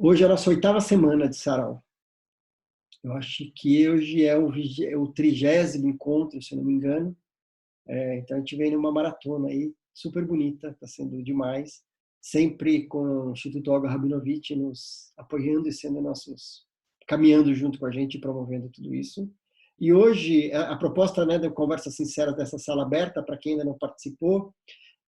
Hoje é a nossa 8ª semana de sarau. Eu acho que hoje é o 30º encontro, se eu não me engano. Então a gente vem numa maratona aí, super bonita, está sendo demais. Sempre com o Instituto Olga Rabinovich nos apoiando e sendo caminhando junto com a gente e promovendo tudo isso. E hoje, a proposta, né, da Conversa Sincera dessa sala aberta, para quem ainda não participou,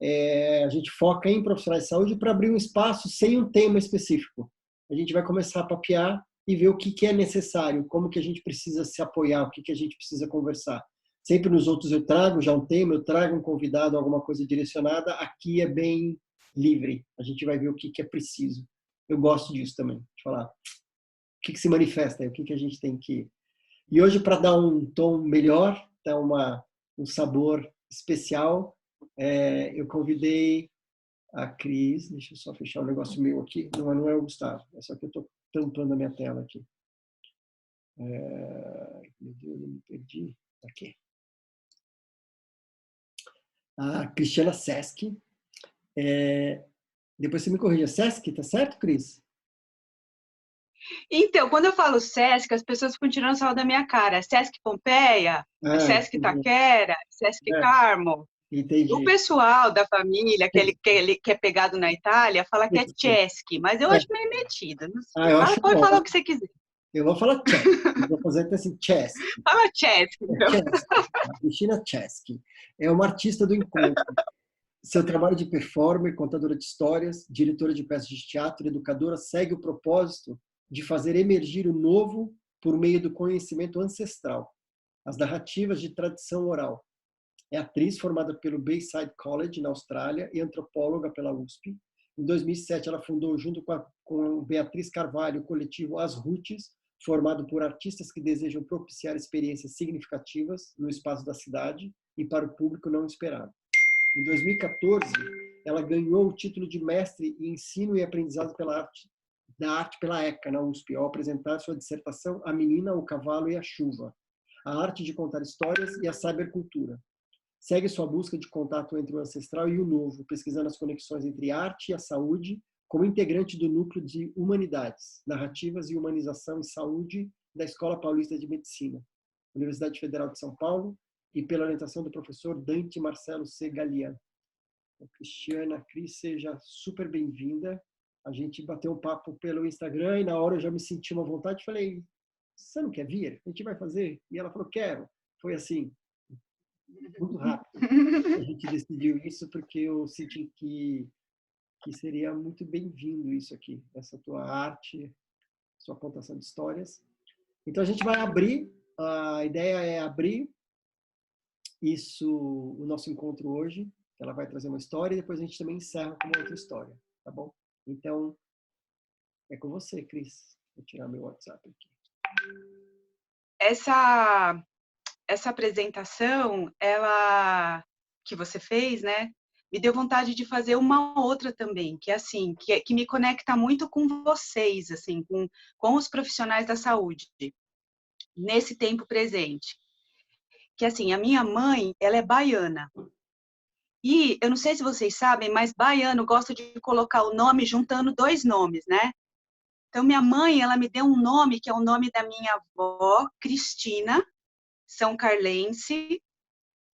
a gente foca em profissionais de saúde para abrir um espaço sem um tema específico. A gente vai começar a papear e ver o que é necessário, como que a gente precisa se apoiar, o que a gente precisa conversar. Sempre nos outros eu trago já um tema, eu trago um convidado, alguma coisa direcionada. Aqui é bem livre. A gente vai ver o que é preciso. Eu gosto disso também, de falar o que se manifesta, o que a gente tem que... E hoje, para dar um tom melhor, dar um sabor especial, eu convidei a Cris. Deixa eu só fechar um negócio meu aqui. Não é o Gustavo, é só que eu estou tampando a minha tela aqui. Meu Deus, eu me perdi. Aqui. A Cristiana Sesc. Depois você me corrija. Sesc, tá certo, Cris? Então, quando eu falo Sesc, as pessoas ficam tirando sarro da minha cara. Sesc Pompeia, Sesc Entendi. Itaquera, Sesc Carmo. O Entendi. pessoal da família, que é pegado na Itália, fala que é Cesc, mas eu acho meio metido. Eu Fala, acho pode bom. falar o que você quiser. Eu vou falar Cesc. Eu vou fazer assim, Cesc. Fala Cesc, então. Cesc. A Cristina Cesc é uma artista do encontro. Seu trabalho de performer, contadora de histórias, diretora de peças de teatro e educadora segue o propósito de fazer emergir o novo por meio do conhecimento ancestral, as narrativas de tradição oral. É atriz formada pelo Bayside College, na Austrália, e antropóloga pela USP. Em 2007, ela fundou, junto com Beatriz Carvalho, o coletivo As Roots, formado por artistas que desejam propiciar experiências significativas no espaço da cidade e para o público não esperado. Em 2014, ela ganhou o título de mestre em ensino e aprendizado da arte pela ECA, na USP, ao apresentar sua dissertação A Menina, o Cavalo e a Chuva, a arte de contar histórias e a cybercultura. Segue sua busca de contato entre o ancestral e o novo, pesquisando as conexões entre arte e a saúde, como integrante do Núcleo de Humanidades, Narrativas e Humanização em Saúde da Escola Paulista de Medicina, Universidade Federal de São Paulo, e pela orientação do professor Dante Marcelo C. Galian. Cristiana, Cris, seja super bem-vinda. A gente bateu um papo pelo Instagram e na hora eu já me senti uma vontade. Falei, você não quer vir? A gente vai fazer? E ela falou, quero. Foi assim, muito rápido. A gente decidiu isso porque eu senti que seria muito bem-vindo isso aqui, essa tua arte, sua contação de histórias. Então a gente vai abrir, a ideia é abrir o nosso encontro hoje. Ela vai trazer uma história e depois a gente também encerra com uma outra história, tá bom? Então, é com você, Cris. Vou tirar meu WhatsApp aqui. Essa apresentação, que você fez, né, me deu vontade de fazer uma outra também, que é assim, que me conecta muito com vocês, assim, com os profissionais da saúde, nesse tempo presente. Que assim, a minha mãe, ela é baiana. E eu não sei se vocês sabem, mas baiano gosta de colocar o nome juntando dois nomes, né? Então, minha mãe, ela me deu um nome que é o nome da minha avó, Cristina, São Carlense,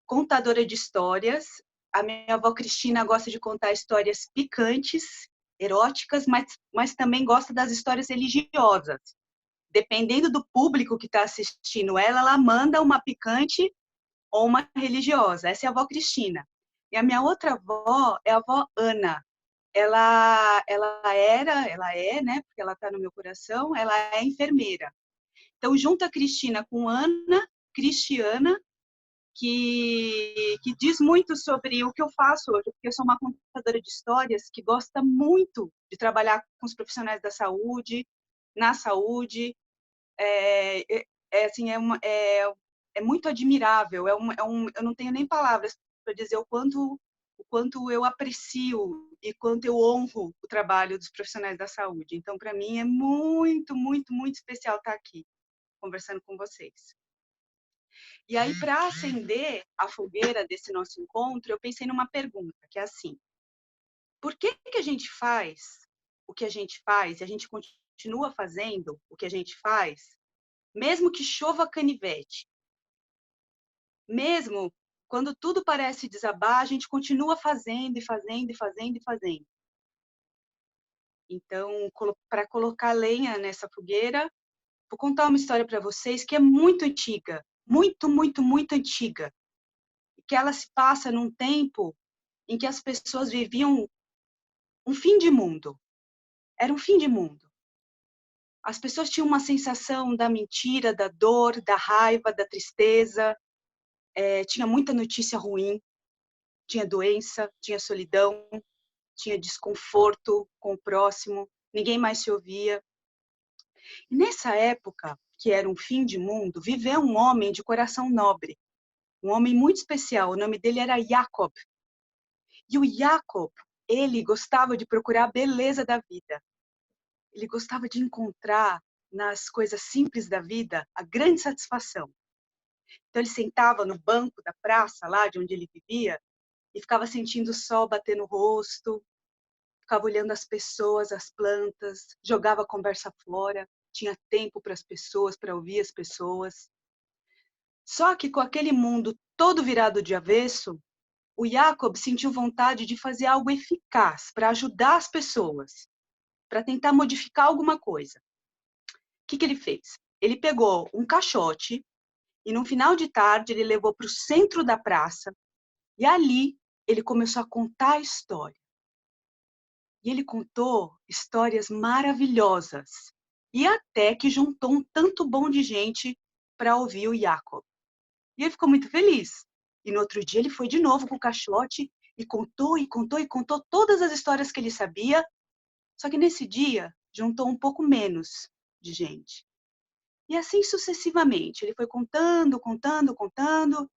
contadora de histórias. A minha avó Cristina gosta de contar histórias picantes, eróticas, mas também gosta das histórias religiosas. Dependendo do público que está assistindo ela manda uma picante ou uma religiosa. Essa é a avó Cristina. E a minha outra avó é a avó Ana. Ela é, né, porque ela está no meu coração, ela é enfermeira. Então, junta a Cristina com Ana, Cristiana, que diz muito sobre o que eu faço hoje, porque eu sou uma contadora de histórias que gosta muito de trabalhar com os profissionais da saúde, na saúde. Assim, é muito admirável, eu não tenho nem palavras para dizer o quanto eu aprecio e quanto eu honro o trabalho dos profissionais da saúde. Então, para mim, é muito, muito, muito especial estar aqui, conversando com vocês. E aí, para acender a fogueira desse nosso encontro, eu pensei numa pergunta, que é assim: por que a gente faz o que a gente faz e a gente continua continua fazendo o que a gente faz, mesmo que chova canivete, mesmo quando tudo parece desabar, a gente continua fazendo e fazendo e fazendo e fazendo. Então, para colocar lenha nessa fogueira, vou contar uma história para vocês que é muito antiga, muito, muito, muito antiga, que ela se passa num tempo em que as pessoas viviam um fim de mundo. Era um fim de mundo. As pessoas tinham uma sensação da mentira, da dor, da raiva, da tristeza. Tinha muita notícia ruim, tinha doença, tinha solidão, tinha desconforto com o próximo, ninguém mais se ouvia. E nessa época, que era um fim de mundo, viveu um homem de coração nobre, um homem muito especial. O nome dele era Jacob. E o Jacob, ele gostava de procurar a beleza da vida. Ele gostava de encontrar nas coisas simples da vida a grande satisfação. Então ele sentava no banco da praça, lá de onde ele vivia, e ficava sentindo o sol bater no rosto, ficava olhando as pessoas, as plantas, jogava a conversa fora, tinha tempo para as pessoas, para ouvir as pessoas. Só que com aquele mundo todo virado de avesso, o Jacob sentiu vontade de fazer algo eficaz para ajudar as pessoas, para tentar modificar alguma coisa. O que ele fez? Ele pegou um caixote e, no final de tarde, ele levou para o centro da praça e ali ele começou a contar a história. E ele contou histórias maravilhosas e até que juntou um tanto bom de gente para ouvir o Jacob. E ele ficou muito feliz. E no outro dia ele foi de novo com o caixote e contou, e contou, e contou todas as histórias que ele sabia. Só que nesse dia juntou um pouco menos de gente. E assim sucessivamente. Ele foi contando, contando, contando,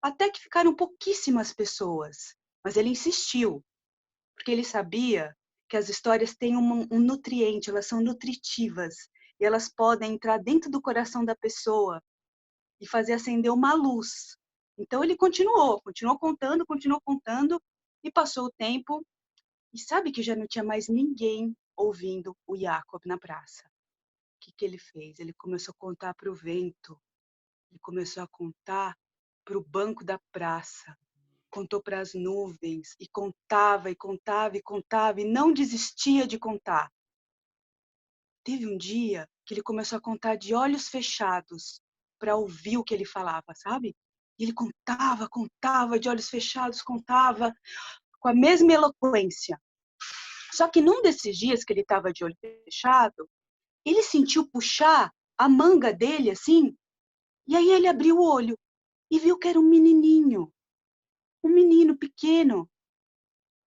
até que ficaram pouquíssimas pessoas. Mas ele insistiu, porque ele sabia que as histórias têm um nutriente, elas são nutritivas, e elas podem entrar dentro do coração da pessoa e fazer acender uma luz. Então ele continuou contando, e passou o tempo, e sabe que já não tinha mais ninguém ouvindo o Jacob na praça. O que ele fez? Ele começou a contar para o vento, ele começou a contar para o banco da praça, contou para as nuvens, e contava, e contava, e contava, e não desistia de contar. Teve um dia que ele começou a contar de olhos fechados, para ouvir o que ele falava, sabe? E ele contava, contava, de olhos fechados, contava, com a mesma eloquência. Só que num desses dias que ele estava de olho fechado, ele sentiu puxar a manga dele, assim, e aí ele abriu o olho e viu que era um menininho, um menino pequeno.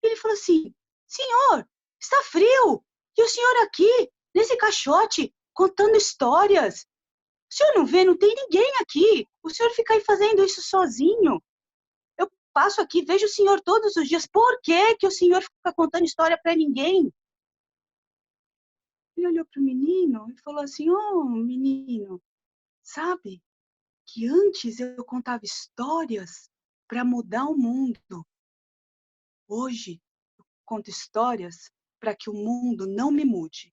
Ele falou assim: senhor, está frio, e o senhor aqui, nesse caixote, contando histórias. O senhor não vê, não tem ninguém aqui. O senhor fica aí fazendo isso sozinho. Eu passo aqui, vejo o senhor todos os dias. Por que que o senhor fica contando história para ninguém? Ele olhou para o menino e falou assim: oh, menino, sabe que antes eu contava histórias para mudar o mundo. Hoje eu conto histórias para que o mundo não me mude.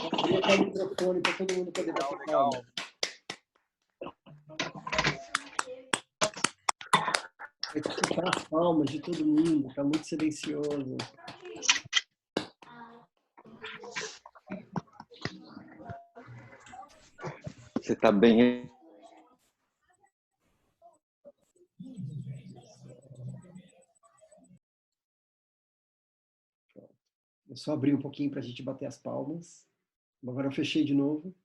Vou colocar o microfone para todo mundo poder bater palma. Vai escutar as palmas de todo mundo, está muito silencioso. Você está bem? Eu só abri um pouquinho para a gente bater as palmas. Agora eu fechei de novo.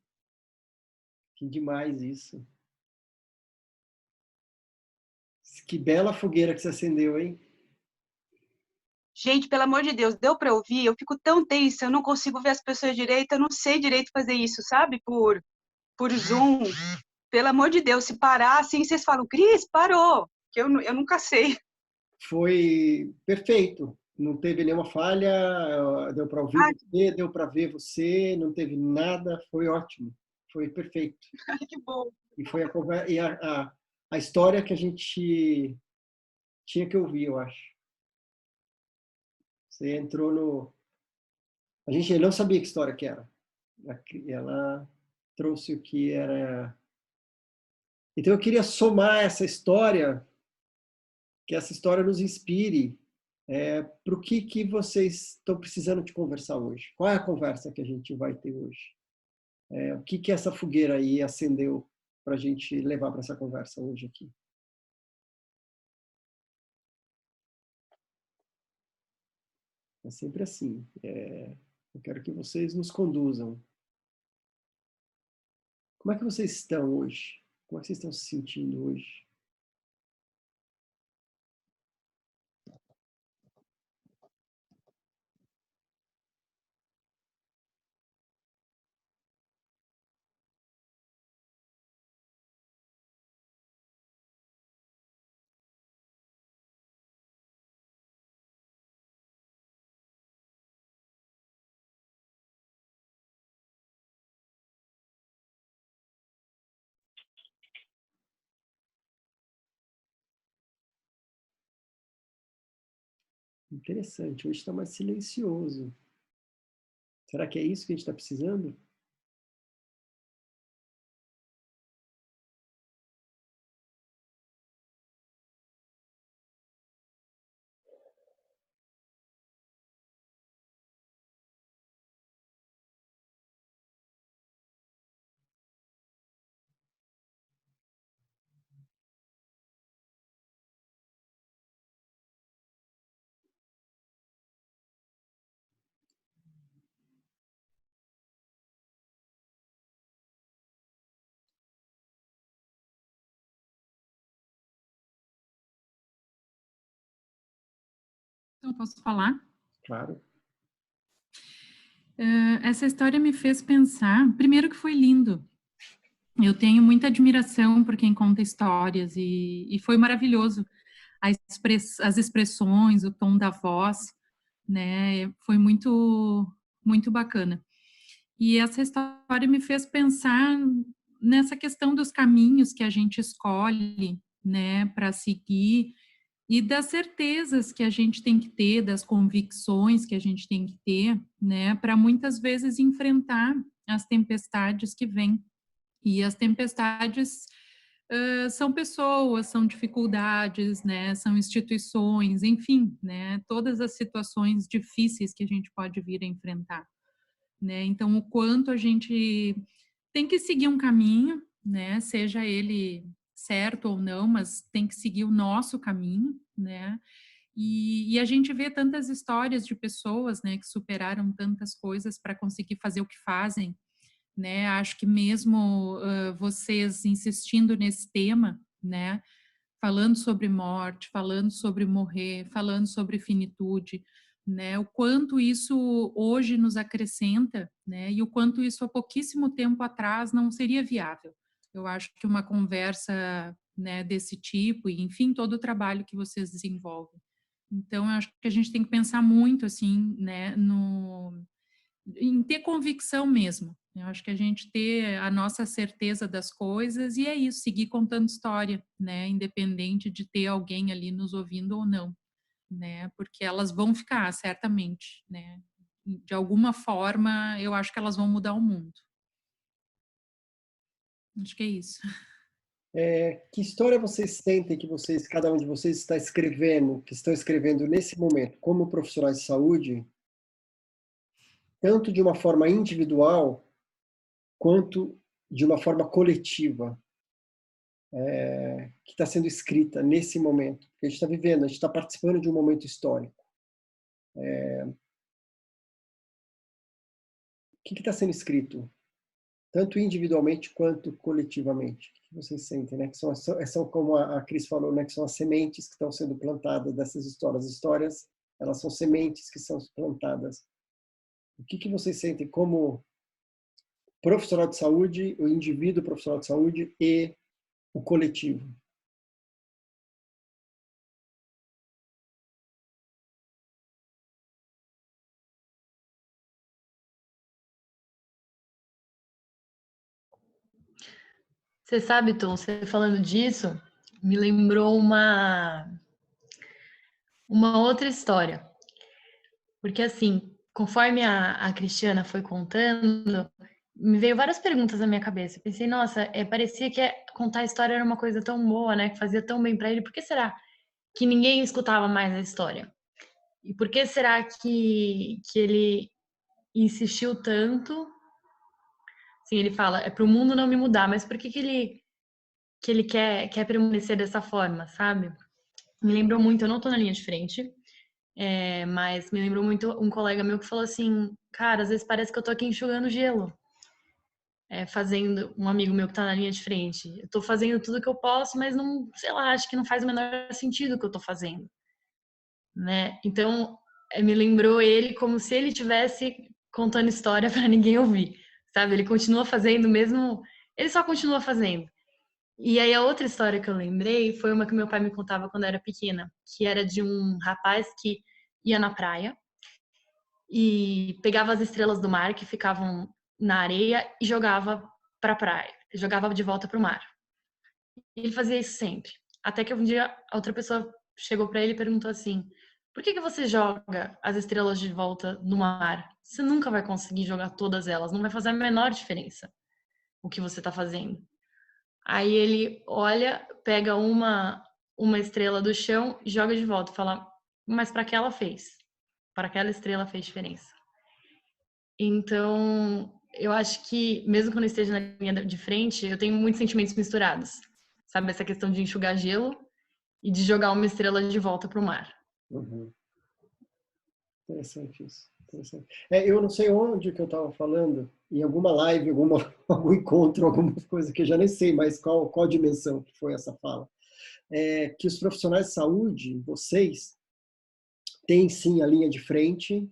Que demais isso. Que bela fogueira que você acendeu, hein? Gente, pelo amor de Deus, deu para ouvir? Eu fico tão tensa, eu não consigo ver as pessoas direito, eu não sei direito fazer isso, sabe? Por Zoom. Pelo amor de Deus, se parar assim, vocês falam: Cris, parou, que eu nunca sei. Foi perfeito. Não teve nenhuma falha, deu para ouvir Ai, você, deu para ver você, não teve nada, foi ótimo. Foi perfeito. que bom. E foi a história que a gente Tinha que ouvir, eu acho. Você entrou no... A gente não sabia que história que era. Ela trouxe o que era... Então eu queria somar essa história, que essa história nos inspire para o que vocês estão precisando de conversar hoje. Qual é a conversa que a gente vai ter hoje? O que essa fogueira aí acendeu para a gente levar para essa conversa hoje aqui? É sempre assim. Eu quero que vocês nos conduzam. Como é que vocês estão hoje? Como é que vocês estão se sentindo hoje? Interessante, hoje está mais silencioso. Será que é isso que a gente está precisando? Então, posso falar? Claro. Essa história me fez pensar, primeiro que foi lindo. Eu tenho muita admiração por quem conta histórias e foi maravilhoso. As expressões, o tom da voz, né? Foi muito, muito bacana. E essa história me fez pensar nessa questão dos caminhos que a gente escolhe, né, para seguir e das certezas que a gente tem que ter, das convicções que a gente tem que ter, né, para muitas vezes enfrentar as tempestades que vêm. E as tempestades são pessoas, são dificuldades, né, são instituições, enfim, né, todas as situações difíceis que a gente pode vir a enfrentar, né? Então, o quanto a gente tem que seguir um caminho, né, seja ele certo ou não, mas tem que seguir o nosso caminho, né? E a gente vê tantas histórias de pessoas, né, que superaram tantas coisas para conseguir fazer o que fazem, né? Acho que mesmo vocês insistindo nesse tema, né, falando sobre morte, falando sobre morrer, falando sobre finitude, né? O quanto isso hoje nos acrescenta, né? E o quanto isso há pouquíssimo tempo atrás não seria viável. Eu acho que uma conversa, né, desse tipo, e enfim, todo o trabalho que vocês desenvolvem. Então, eu acho que a gente tem que pensar muito, assim, né, em ter convicção mesmo. Eu acho que a gente ter a nossa certeza das coisas e é isso, seguir contando história, né, independente de ter alguém ali nos ouvindo ou não, né, porque elas vão ficar, certamente, né, de alguma forma, eu acho que elas vão mudar o mundo. Acho que é isso. Que história vocês sentem que vocês, cada um de vocês está escrevendo, que estão escrevendo nesse momento, como profissionais de saúde, tanto de uma forma individual quanto de uma forma coletiva, que está sendo escrita nesse momento? Porque a gente está vivendo, a gente está participando de um momento histórico. O que está sendo escrito, tanto individualmente quanto coletivamente? O que vocês sentem, né? Que são como a Cris falou, né? Que são as sementes que estão sendo plantadas dessas histórias. As histórias, elas são sementes que são plantadas. O que vocês sentem como profissional de saúde, o indivíduo profissional de saúde e o coletivo? Você sabe, Tom, você falando disso, me lembrou uma uma outra história. Porque, assim, conforme a Cristiana foi contando, me veio várias perguntas na minha cabeça. Pensei, nossa, parecia que contar a história era uma coisa tão boa, né? Que fazia tão bem para ele. Por que será que ninguém escutava mais a história? E por que será que ele insistiu tanto? Assim, ele fala, é para o mundo não me mudar, mas por que ele quer permanecer dessa forma, sabe? Me lembrou muito, eu não tô na linha de frente, mas me lembrou muito um colega meu que falou assim, cara, às vezes parece que eu tô aqui enxugando gelo, fazendo, um amigo meu que tá na linha de frente, eu tô fazendo tudo que eu posso, mas não, sei lá, acho que não faz o menor sentido o que eu tô fazendo, né? Então, me lembrou ele como se ele tivesse contando história para ninguém ouvir, sabe? Ele continua fazendo mesmo, ele só continua fazendo. E aí a outra história que eu lembrei foi uma que meu pai me contava quando eu era pequena, que era de um rapaz que ia na praia e pegava as estrelas do mar que ficavam na areia e jogava para a praia, jogava de volta para o mar. E ele fazia isso sempre. Até que um dia a outra pessoa chegou para ele e perguntou assim: "Por que você joga as estrelas de volta no mar? Você nunca vai conseguir jogar todas elas, não vai fazer a menor diferença o que você está fazendo." Aí ele olha, pega uma estrela do chão e joga de volta, fala: "Mas para que ela fez? Para aquela estrela fez diferença." Então, eu acho que mesmo quando eu esteja na linha de frente, eu tenho muitos sentimentos misturados. Sabe, essa questão de enxugar gelo e de jogar uma estrela de volta para o mar. Uhum. Interessante isso. Interessante. Eu não sei onde que eu estava falando, em alguma live, algum encontro, alguma coisa que eu já nem sei mais qual dimensão que foi essa fala. Que os profissionais de saúde, vocês, têm sim a linha de frente,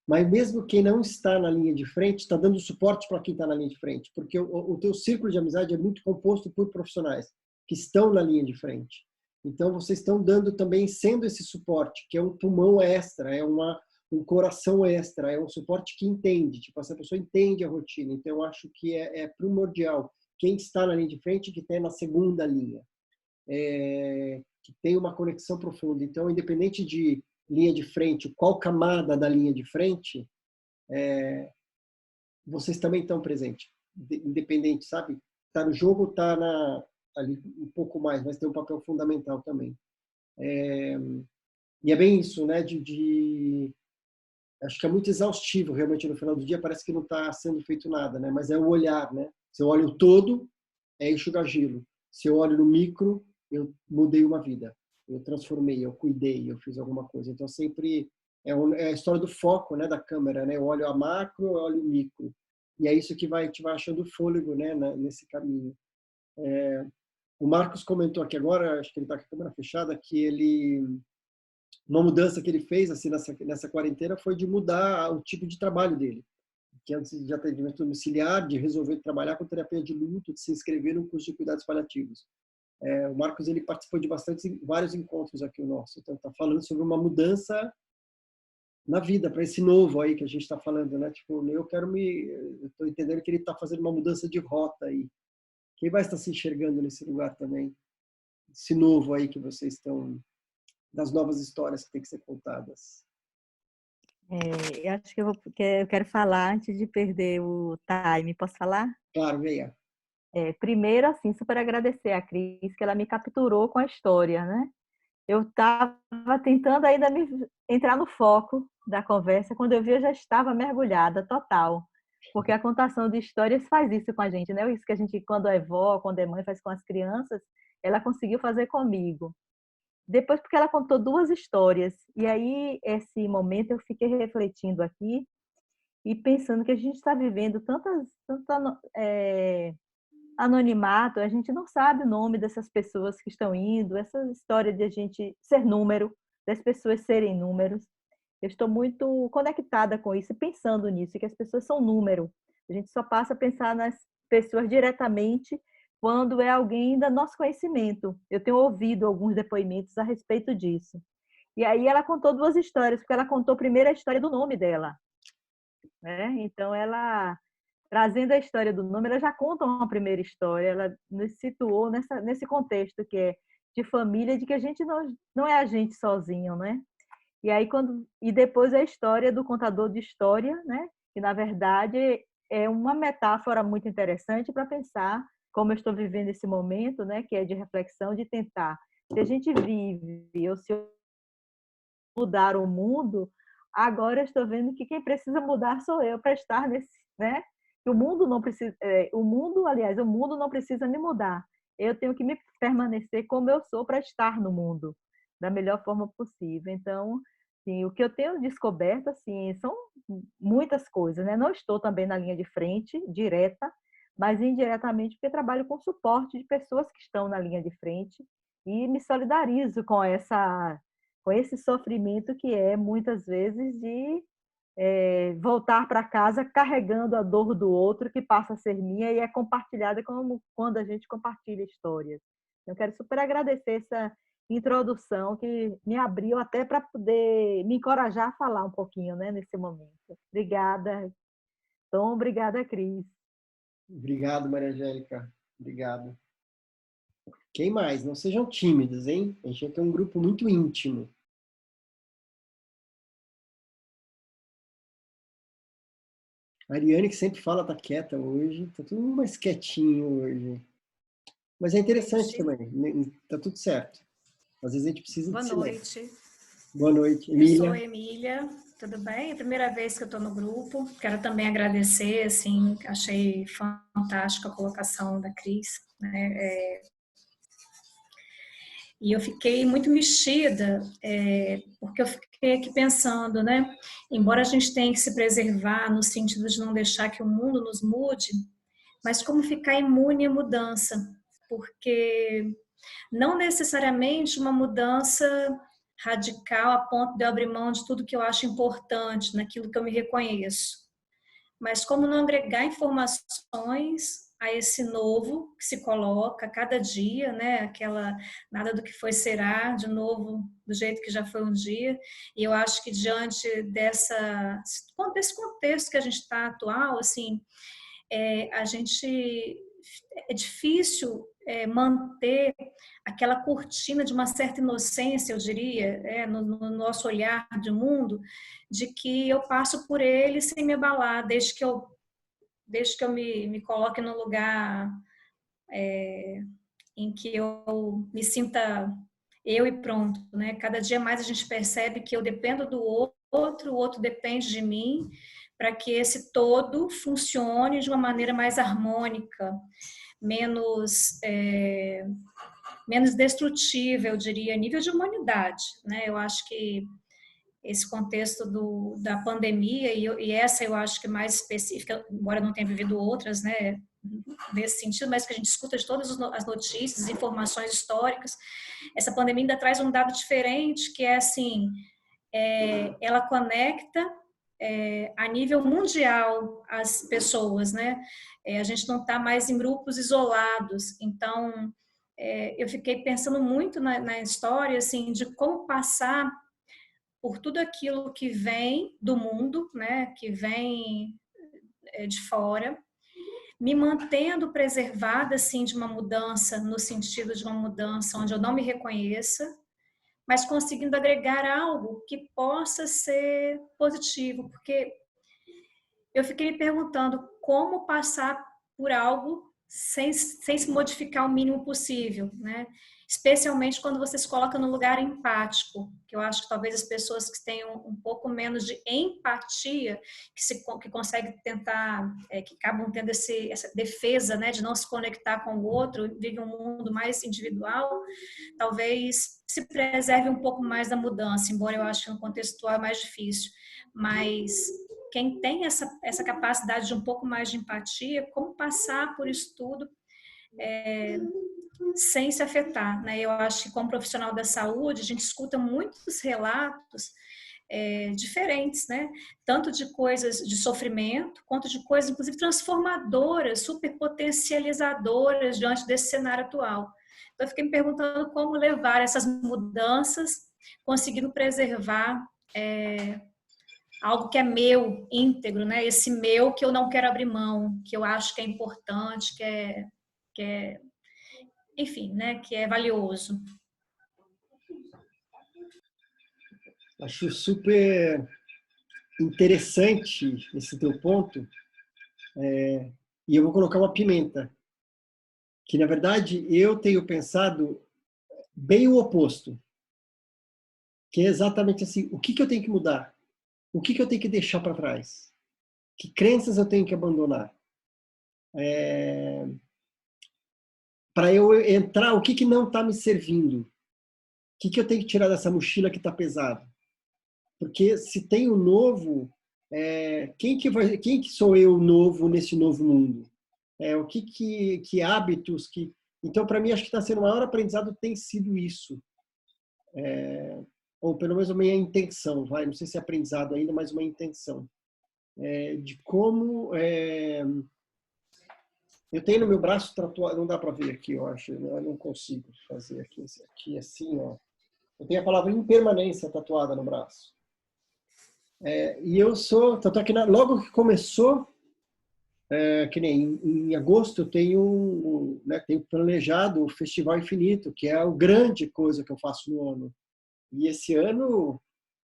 mas mesmo quem não está na linha de frente está dando suporte para quem está na linha de frente, porque o teu círculo de amizade é muito composto por profissionais que estão na linha de frente. Então vocês estão dando também, sendo esse suporte, que é um pulmão extra, um coração extra, é um suporte que entende, tipo, essa pessoa entende a rotina. Então eu acho que é primordial quem está na linha de frente que tem na segunda linha, que tem uma conexão profunda. Então, independente de linha de frente, qual camada da linha de frente, vocês também estão presentes, independente, sabe? Tá no jogo, tá ali um pouco mais, mas tem um papel fundamental também. E é bem isso, né? Acho que é muito exaustivo, realmente, no final do dia, parece que não está sendo feito nada, né? Mas é o olhar, né? Se eu olho o todo, é enxugar gelo. Se eu olho no micro, eu mudei uma vida. Eu transformei, eu cuidei, eu fiz alguma coisa. Então, sempre é a história do foco, né, da câmera, né? Eu olho a macro, eu olho o micro. E é isso que te vai achando fôlego, né, nesse caminho. O Marcos comentou aqui agora, acho que ele está com a câmera fechada, que uma mudança que ele fez assim nessa quarentena foi de mudar o tipo de trabalho dele, que antes de atendimento domiciliar, de resolver trabalhar com terapia de luto, de se inscrever no curso de cuidados paliativos. O Marcos, ele participou de vários encontros aqui o nosso, então está falando sobre uma mudança na vida, para esse novo aí que a gente está falando, né? Tipo, eu estou entendendo que ele está fazendo uma mudança de rota aí. Quem vai estar se enxergando nesse lugar também? Esse novo aí que vocês estão, das novas histórias que tem que ser contadas. Eu acho que eu quero falar antes de perder o time. Posso falar? Claro, venha. Primeiro, assim, super agradecer a Cris, que ela me capturou com a história, né? Eu estava tentando ainda entrar no foco da conversa, quando eu vi eu já estava mergulhada total, porque a contação de histórias faz isso com a gente, né? Isso que a gente, quando é vó, quando é mãe, faz com as crianças, ela conseguiu fazer comigo. Depois, porque ela contou duas histórias, e aí, esse momento, eu fiquei refletindo aqui e pensando que a gente está vivendo tanto anonimato, a gente não sabe o nome dessas pessoas que estão indo, essa história de a gente ser número, das pessoas serem números. Eu estou muito conectada com isso, pensando nisso, que as pessoas são número. A gente só passa a pensar nas pessoas diretamente quando é alguém do nosso conhecimento. Eu tenho ouvido alguns depoimentos a respeito disso. E aí ela contou duas histórias, porque ela contou primeiro a história do nome dela, né? Então ela, trazendo a história do nome, ela já conta uma primeira história, ela nos situou nesse contexto que é de família, de que a gente não é a gente sozinho, né? E aí e depois a história do contador de história, né? Que na verdade é uma metáfora muito interessante para pensar como eu estou vivendo esse momento, né? Que é de reflexão, de tentar. Se a gente vive ou se mudar o mundo, agora eu estou vendo que quem precisa mudar sou eu para estar nesse, né? O mundo não precisa, aliás, o mundo não precisa me mudar. Eu tenho que me permanecer como eu sou para estar no mundo da melhor forma possível. Então, sim, o que eu tenho descoberto assim são muitas coisas, né? Não estou também na linha de frente direta, mas indiretamente porque trabalho com suporte de pessoas que estão na linha de frente e me solidarizo com esse sofrimento que é muitas vezes de voltar para casa carregando a dor do outro que passa a ser minha e é compartilhada como quando a gente compartilha histórias. Eu quero super agradecer essa introdução que me abriu até para poder me encorajar a falar um pouquinho, né, nesse momento. Obrigada, Tom. Obrigada, Cris. Obrigado, Maria Angélica. Obrigado. Quem mais? Não sejam tímidos, hein? A gente tem um grupo muito íntimo. A Ariane, que sempre fala, tá quieta hoje. Tá tudo mais quietinho hoje. Mas é interessante também. Tá tudo certo. Às vezes a gente precisa de silêncio. Boa noite. Boa noite, Eu Emília. sou a Emília, tudo bem? É a primeira vez que eu estou no grupo. Quero também agradecer, assim, achei fantástica a colocação da Cris, né? E eu fiquei muito mexida, porque eu fiquei aqui pensando, né? Embora a gente tenha que se preservar no sentido de não deixar que o mundo nos mude, mas como ficar imune à mudança? Porque não necessariamente uma mudança radical a ponto de eu abrir mão de tudo que eu acho importante, naquilo que eu me reconheço. Mas como não agregar informações a esse novo que se coloca a cada dia, né? Aquela nada do que foi será, de novo, do jeito que já foi um dia. E eu acho que diante desse contexto que a gente está atual, assim, a gente é difícil manter aquela cortina de uma certa inocência, eu diria, no nosso olhar de mundo, de que eu passo por ele sem me abalar, desde que eu me coloque no lugar em que eu me sinta eu e pronto, né? Cada dia mais a gente percebe que eu dependo do outro, o outro depende de mim, para que esse todo funcione de uma maneira mais harmônica, menos destrutiva, eu diria, a nível de humanidade, né? Eu acho que esse contexto da pandemia, e essa eu acho que é mais específica, embora não tenha vivido outras, né, nesse sentido, mas que a gente escuta de todas as notícias, informações históricas, essa pandemia ainda traz um dado diferente, que é assim, ela conecta a nível mundial as pessoas, né? A gente não está mais em grupos isolados, então eu fiquei pensando muito na história, assim, de como passar por tudo aquilo que vem do mundo, né? Que vem de fora, me mantendo preservada, assim, de uma mudança, no sentido de uma mudança onde eu não me reconheça, mas conseguindo agregar algo que possa ser positivo, porque eu fiquei me perguntando como passar por algo sem se modificar o mínimo possível, né? Especialmente quando você se coloca no lugar empático, que eu acho que talvez as pessoas que tenham um pouco menos de empatia, que conseguem tentar, que acabam tendo essa defesa, né, de não se conectar com o outro, vivem um mundo mais individual, talvez se preserve um pouco mais da mudança, embora eu acho que no contexto atual é mais difícil, mas quem tem essa capacidade de um pouco mais de empatia, como passar por isso tudo sem se afetar, né? Eu acho que como profissional da saúde, a gente escuta muitos relatos diferentes, né? Tanto de coisas de sofrimento, quanto de coisas, inclusive, transformadoras, super potencializadoras diante desse cenário atual. Então, eu fiquei me perguntando como levar essas mudanças, conseguindo preservar algo que é meu, íntegro, né? Esse meu que eu não quero abrir mão, que eu acho que é importante, que é enfim, né? Que é valioso. Acho super interessante esse teu ponto. E eu vou colocar uma pimenta, que na verdade eu tenho pensado bem o oposto, que é exatamente assim, o que eu tenho que mudar? O que eu tenho que deixar para trás? Que crenças eu tenho que abandonar? Para eu entrar, o que não está me servindo? O que eu tenho que tirar dessa mochila que está pesada? Porque se tem o novo, quem que sou eu novo nesse novo mundo? O que hábitos que... Então, para mim, acho que está sendo o maior aprendizado tem sido isso. Ou pelo menos a minha intenção, não sei se é aprendizado ainda, mas uma intenção. De como... eu tenho no meu braço tatuado, não dá para ver aqui, eu acho, eu não consigo fazer aqui assim, ó. Eu tenho a palavra impermanência tatuada no braço. E eu sou, tanto é que logo que começou, que nem em agosto eu tenho planejado o Festival Infinito, que é a grande coisa que eu faço no ano. E esse ano,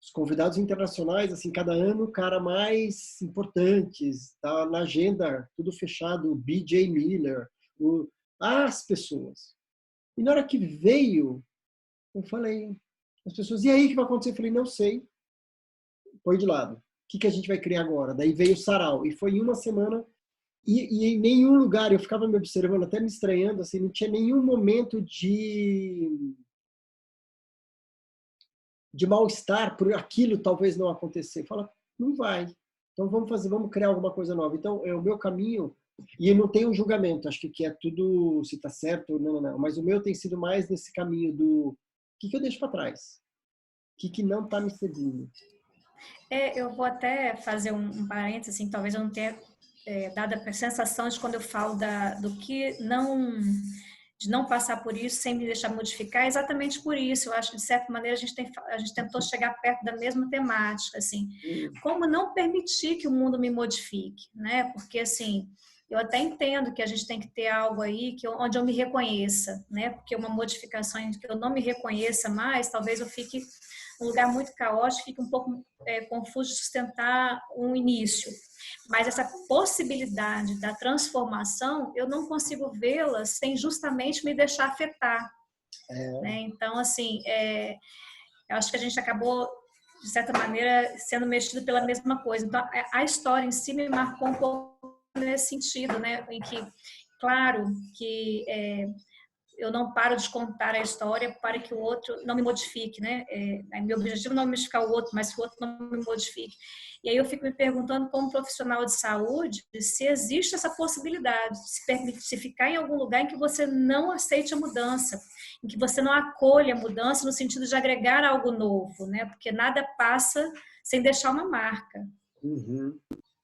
os convidados internacionais, assim, cada ano, cara mais importantes, tá na agenda, tudo fechado, o B.J. Miller, as pessoas. E na hora que veio, eu falei, as pessoas, e aí o que vai acontecer? Eu falei, não sei, põe de lado. O que a gente vai criar agora? Daí veio o Sarau, e foi em uma semana, e em nenhum lugar, eu ficava me observando, até me estranhando, assim, não tinha nenhum momento de mal-estar por aquilo talvez não acontecer. Fala, não vai. Então vamos criar alguma coisa nova. Então, é o meu caminho, e não tem um julgamento, acho que é tudo, se está certo ou não, mas o meu tem sido mais nesse caminho do o que eu deixo para trás? O que não está me seguindo? Eu vou até fazer um parênteses, assim, talvez eu não tenha dado a sensação de quando eu falo do que não... de não passar por isso sem me deixar modificar, exatamente por isso. Eu acho que, de certa maneira, a gente tentou chegar perto da mesma temática, assim. Como não permitir que o mundo me modifique, né? Porque, assim, eu até entendo que a gente tem que ter algo aí onde eu me reconheça, né? Porque uma modificação em que eu não me reconheça mais, talvez eu fique um lugar muito caótico, fique um pouco confuso de sustentar um início. Mas essa possibilidade da transformação, eu não consigo vê-la sem justamente me deixar afetar. Né? Então, assim, eu acho que a gente acabou, de certa maneira, sendo mexido pela mesma coisa. Então, a história em si me marcou um pouco nesse sentido, né? Em que, claro, que eu não paro de contar a história para que o outro não me modifique, né? Meu objetivo não é modificar o outro, mas que o outro não me modifique. E aí eu fico me perguntando, como profissional de saúde, se existe essa possibilidade de se ficar em algum lugar em que você não aceite a mudança, em que você não acolha a mudança no sentido de agregar algo novo, né? Porque nada passa sem deixar uma marca,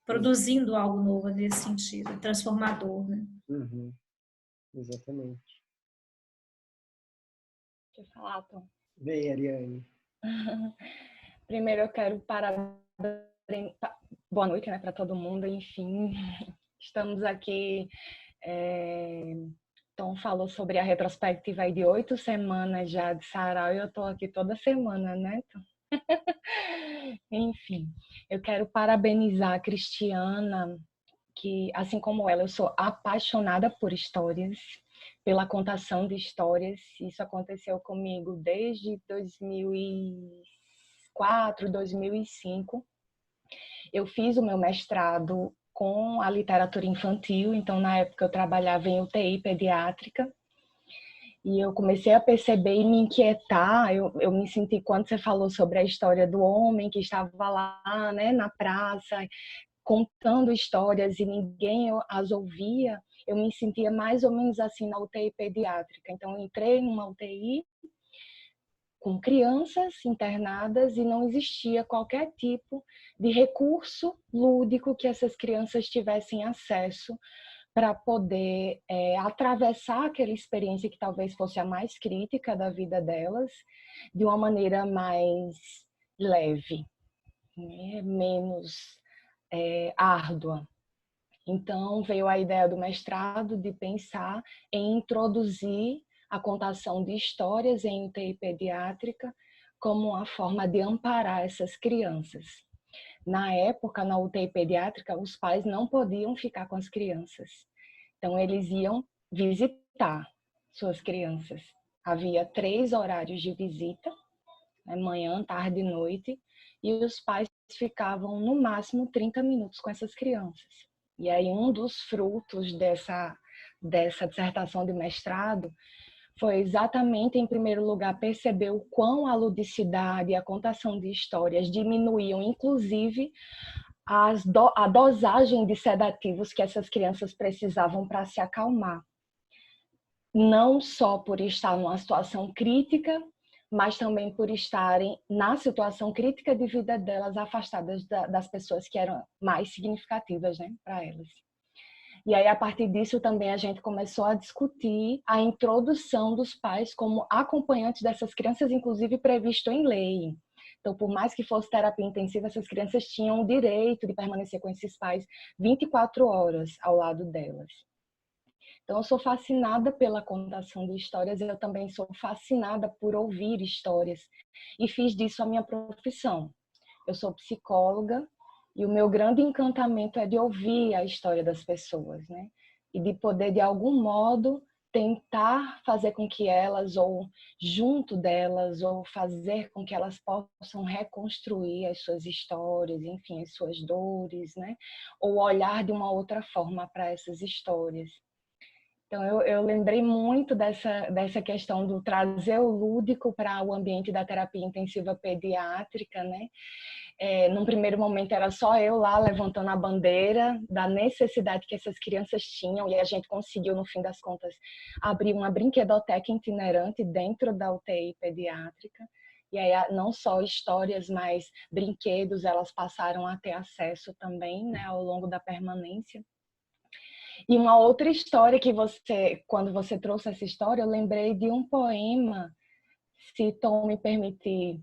produzindo algo novo nesse sentido, transformador, né? Exatamente. Deixa eu falar, Tom. Vem, Ariane. Primeiro eu quero boa noite, né, para todo mundo. Enfim, estamos aqui. Tom falou sobre a retrospectiva aí de 8 semanas já de Sarau e eu estou aqui toda semana, né, Tom? Enfim, eu quero parabenizar a Cristiana, que, assim como ela, eu sou apaixonada por histórias, pela contação de histórias. Isso aconteceu comigo desde 2004, 2005. Eu fiz o meu mestrado com a literatura infantil, então na época eu trabalhava em UTI pediátrica e eu comecei a perceber e me inquietar. Eu me senti, quando você falou sobre a história do homem que estava lá, né, na praça, contando histórias e ninguém as ouvia, eu me sentia mais ou menos assim na UTI pediátrica. Então eu entrei numa UTI com crianças internadas e não existia qualquer tipo de recurso lúdico que essas crianças tivessem acesso para poder atravessar aquela experiência que talvez fosse a mais crítica da vida delas de uma maneira mais leve, né? Menos árdua. Então veio a ideia do mestrado de pensar em introduzir a contação de histórias em UTI pediátrica como uma forma de amparar essas crianças. Na época, na UTI pediátrica, os pais não podiam ficar com as crianças. Então, eles iam visitar suas crianças. Havia 3 horários de visita, né, manhã, tarde e noite, e os pais ficavam no máximo 30 minutos com essas crianças. E aí um dos frutos dessa dissertação de mestrado foi exatamente, em primeiro lugar, perceber o quão a ludicidade e a contação de histórias diminuíam, inclusive, a dosagem de sedativos que essas crianças precisavam para se acalmar. Não só por estar numa situação crítica, mas também por estarem na situação crítica de vida delas, afastadas das pessoas que eram mais significativas, né, para elas. E aí, a partir disso, também a gente começou a discutir a introdução dos pais como acompanhantes dessas crianças, inclusive previsto em lei. Então, por mais que fosse terapia intensiva, essas crianças tinham o direito de permanecer com esses pais 24 horas ao lado delas. Então, eu sou fascinada pela contação de histórias, eu também sou fascinada por ouvir histórias e fiz disso a minha profissão. Eu sou psicóloga e o meu grande encantamento é de ouvir a história das pessoas, né? E de poder, de algum modo, tentar fazer com que elas, ou junto delas, ou fazer com que elas possam reconstruir as suas histórias, enfim, as suas dores, né? Ou olhar de uma outra forma para essas histórias. Então, eu lembrei muito dessa questão do trazer o lúdico para o ambiente da terapia intensiva pediátrica, né? Num primeiro momento era só eu lá levantando a bandeira da necessidade que essas crianças tinham, e a gente conseguiu, no fim das contas, abrir uma brinquedoteca itinerante dentro da UTI pediátrica. E aí não só histórias, mas brinquedos, elas passaram a ter acesso também, né, ao longo da permanência. E uma outra história que quando você trouxe essa história, eu lembrei de um poema, se Tom me permitir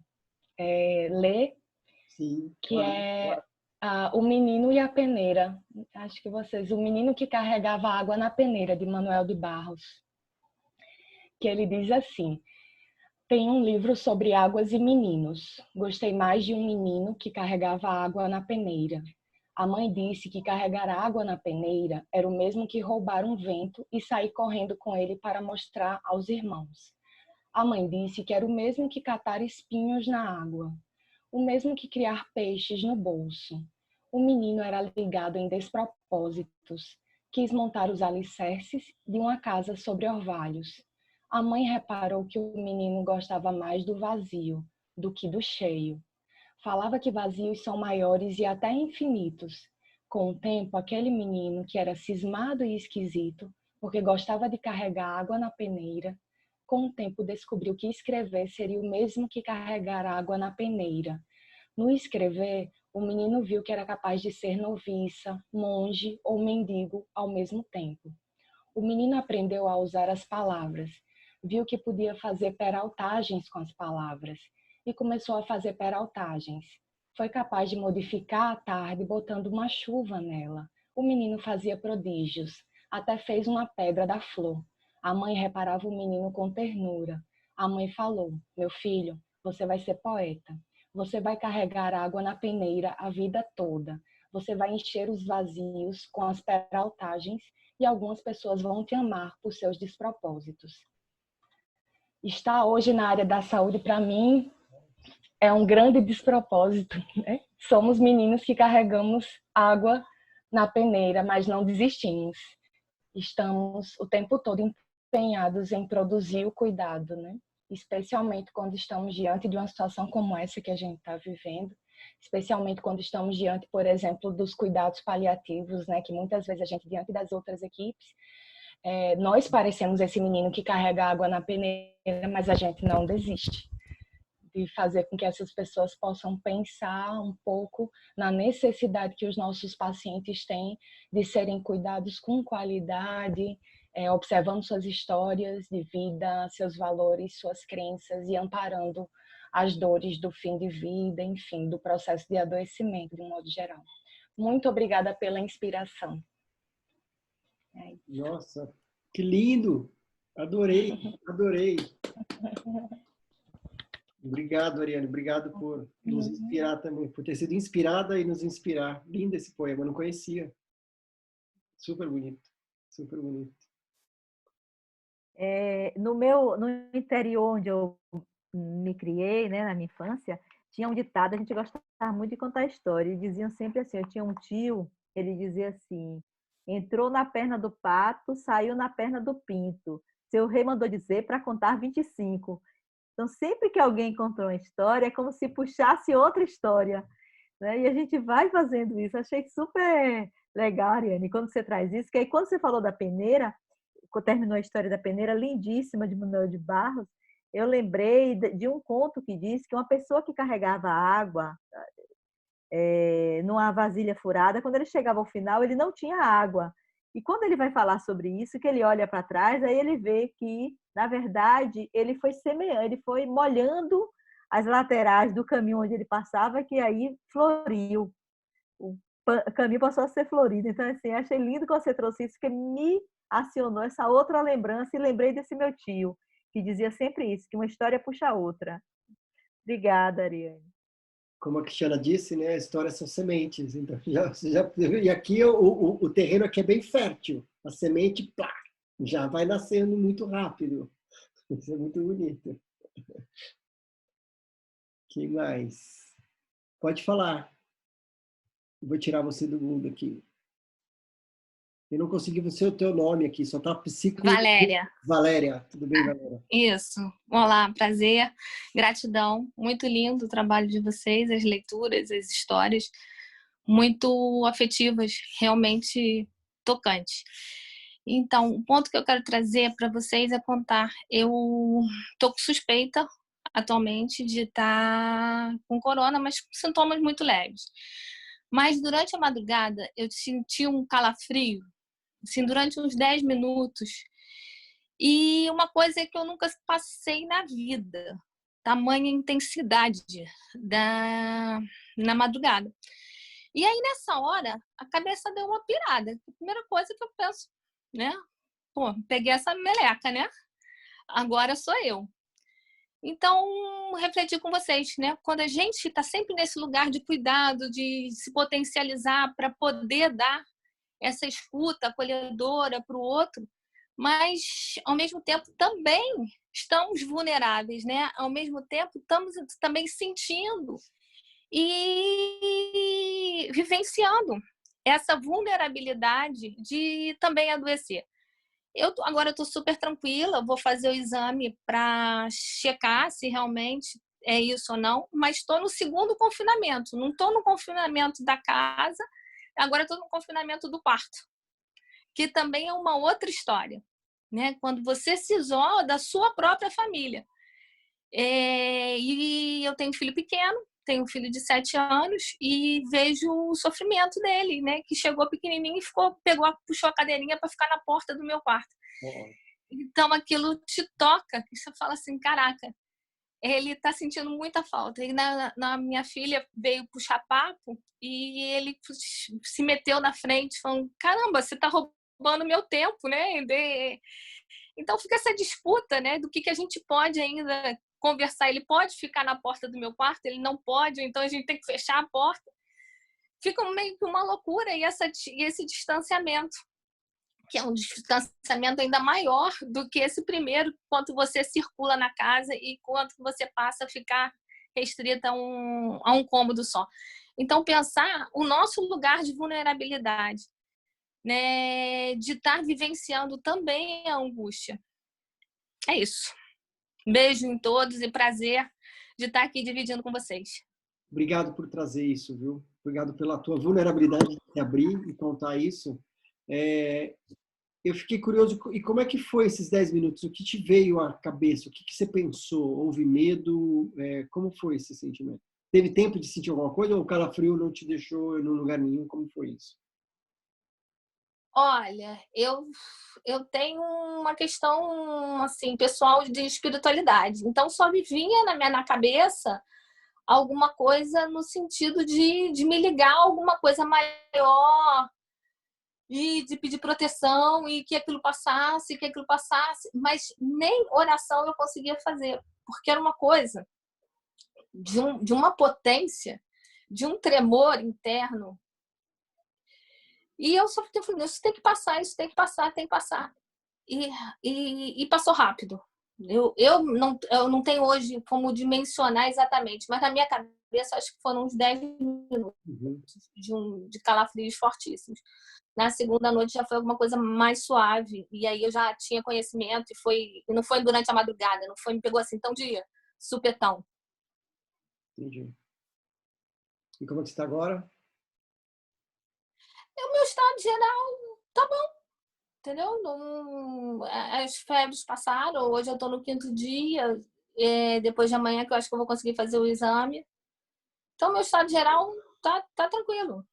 ler, Sim, que claro, é claro. O Menino e a Peneira. Acho que o menino que carregava água na peneira, de Manuel de Barros. Que ele diz assim: tem um livro sobre águas e meninos. Gostei mais de um menino que carregava água na peneira. A mãe disse que carregar água na peneira era o mesmo que roubar um vento e sair correndo com ele para mostrar aos irmãos. A mãe disse que era o mesmo que catar espinhos na água, o mesmo que criar peixes no bolso. O menino era ligado em despropósitos, quis montar os alicerces de uma casa sobre orvalhos. A mãe reparou que o menino gostava mais do vazio do que do cheio. Falava que vazios são maiores e até infinitos. Com o tempo, aquele menino, que era cismado e esquisito, porque gostava de carregar água na peneira, com o tempo descobriu que escrever seria o mesmo que carregar água na peneira. No escrever, o menino viu que era capaz de ser noviça, monge ou mendigo ao mesmo tempo. O menino aprendeu a usar as palavras, viu que podia fazer peraltagens com as palavras e começou a fazer peraltagens. Foi capaz de modificar a tarde botando uma chuva nela. O menino fazia prodígios, até fez uma pedra da flor. A mãe reparava o menino com ternura. A mãe falou: meu filho, você vai ser poeta. Você vai carregar água na peneira a vida toda. Você vai encher os vazios com as peraltagens e algumas pessoas vão te amar por seus despropósitos. Estar hoje na área da saúde, para mim, é um grande despropósito, né? Somos meninos que carregamos água na peneira, mas não desistimos. Estamos o tempo todo empenhados em produzir o cuidado, né? Especialmente quando estamos diante de uma situação como essa que a gente está vivendo, especialmente quando estamos diante, por exemplo, dos cuidados paliativos, né? Que muitas vezes a gente, diante das outras equipes, nós parecemos esse menino que carrega água na peneira, mas a gente não desiste de fazer com que essas pessoas possam pensar um pouco na necessidade que os nossos pacientes têm de serem cuidados com qualidade, observando suas histórias de vida, seus valores, suas crenças e amparando as dores do fim de vida, enfim, do processo de adoecimento, de um modo geral. Muito obrigada pela inspiração. Nossa, que lindo! Adorei, adorei. Obrigado, Ariane. Obrigado por nos inspirar também, por ter sido inspirada e nos inspirar. Lindo esse poema, eu não conhecia. Super bonito, super bonito. No interior onde eu me criei, né, na minha infância, tinha um ditado, a gente gostava muito de contar história, e diziam sempre assim, eu tinha um tio, ele dizia assim, entrou na perna do pato, saiu na perna do pinto. Seu rei mandou dizer para contar 25. Então, sempre que alguém contou uma história, é como se puxasse outra história, né? E a gente vai fazendo isso. Achei super legal, Ariane, quando você traz isso, que aí quando você falou da peneira, terminou a história da peneira, lindíssima, de Manuel de Barros, eu lembrei de um conto que diz que uma pessoa que carregava água numa vasilha furada, quando ele chegava ao final, ele não tinha água. E quando ele vai falar sobre isso, que ele olha para trás, aí ele vê que, na verdade, ele foi semeando, ele foi molhando as laterais do caminho onde ele passava, que aí floriu. O caminho passou a ser florido. Então, assim, achei lindo que você trouxe isso, que me acionou essa outra lembrança, e lembrei desse meu tio, que dizia sempre isso, que uma história puxa a outra. Obrigada, Ariane. Como a Cristiana disse, né, a história são sementes. Então, e aqui o terreno aqui é bem fértil. A semente, plá, já vai nascendo muito rápido. Isso é muito bonito. Que mais? Pode falar. Vou tirar você do mundo aqui. Eu não consegui você o teu nome aqui, só tá psico... Valéria. Valéria, tudo bem, Valéria? Isso. Olá, prazer, gratidão. Muito lindo o trabalho de vocês, as leituras, as histórias, muito afetivas, realmente tocantes. Então, o ponto que eu quero trazer para vocês é contar. Eu tô com suspeita atualmente de estar com corona, mas com sintomas muito leves. Mas durante a madrugada eu senti um calafrio, assim, durante uns 10 minutos. E uma coisa que eu nunca passei na vida, tamanha intensidade na madrugada. E aí, nessa hora, a cabeça deu uma pirada. A primeira coisa que eu penso, né? Pô, peguei essa meleca, né? Agora sou eu. Então, refletir com vocês, né? Quando a gente está sempre nesse lugar de cuidado, de se potencializar para poder dar essa escuta acolhedora para o outro, mas, ao mesmo tempo, também estamos vulneráveis, né? Ao mesmo tempo, estamos também sentindo e vivenciando essa vulnerabilidade de também adoecer. Agora eu estou super tranquila, vou fazer o exame para checar se realmente é isso ou não, mas estou no segundo confinamento, não estou no confinamento da casa, agora estou no confinamento do quarto, que também é uma outra história, né? Quando você se isola da sua própria família. E eu tenho um filho pequeno, tenho um filho de 7 anos e vejo o sofrimento dele, né? Que chegou pequenininho e puxou a cadeirinha para ficar na porta do meu quarto. Então aquilo te toca, que você fala assim, caraca, ele está sentindo muita falta. E na minha filha veio puxar papo e ele se meteu na frente falando, caramba, você está roubando meu tempo, né? Então fica essa disputa, né? Do que a gente pode ainda conversar. Ele pode ficar na porta do meu quarto, ele não pode, então a gente tem que fechar a porta. Fica meio que uma loucura e esse distanciamento, que é um distanciamento ainda maior do que esse primeiro, quanto você circula na casa e quanto você passa a ficar restrita a um cômodo só. Então, pensar o nosso lugar de vulnerabilidade, né, de estar vivenciando também a angústia. É isso. Beijo em todos e prazer de estar aqui dividindo com vocês. Obrigado por trazer isso, viu? Obrigado pela tua vulnerabilidade de se abrir e contar isso. Eu fiquei curioso, e como é que foi esses 10 minutos? O que te veio à cabeça? O que você pensou? Houve medo? Como foi esse sentimento? Teve tempo de sentir alguma coisa ou o calafrio não te deixou em lugar nenhum? Como foi isso? Olha, eu tenho uma questão assim, pessoal de espiritualidade. Então, só me vinha na cabeça alguma coisa no sentido de me ligar a alguma coisa maior e de pedir proteção e que aquilo passasse, mas nem oração eu conseguia fazer, porque era uma coisa de uma potência, de um tremor interno. E eu só falei, isso tem que passar, isso tem que passar, tem que passar. E passou rápido. Eu não tenho hoje como dimensionar exatamente, mas na minha cabeça acho que foram uns 10 minutos de calafrios fortíssimos. Na segunda noite já foi alguma coisa mais suave, e aí eu já tinha conhecimento, e não foi durante a madrugada, me pegou assim tão de supetão. Entendi. E como é que você está agora? O meu estado geral tá bom, entendeu? As febres passaram, hoje eu estou no 5º dia, depois de amanhã que eu acho que eu vou conseguir fazer o exame. Então, meu estado geral tá tranquilo.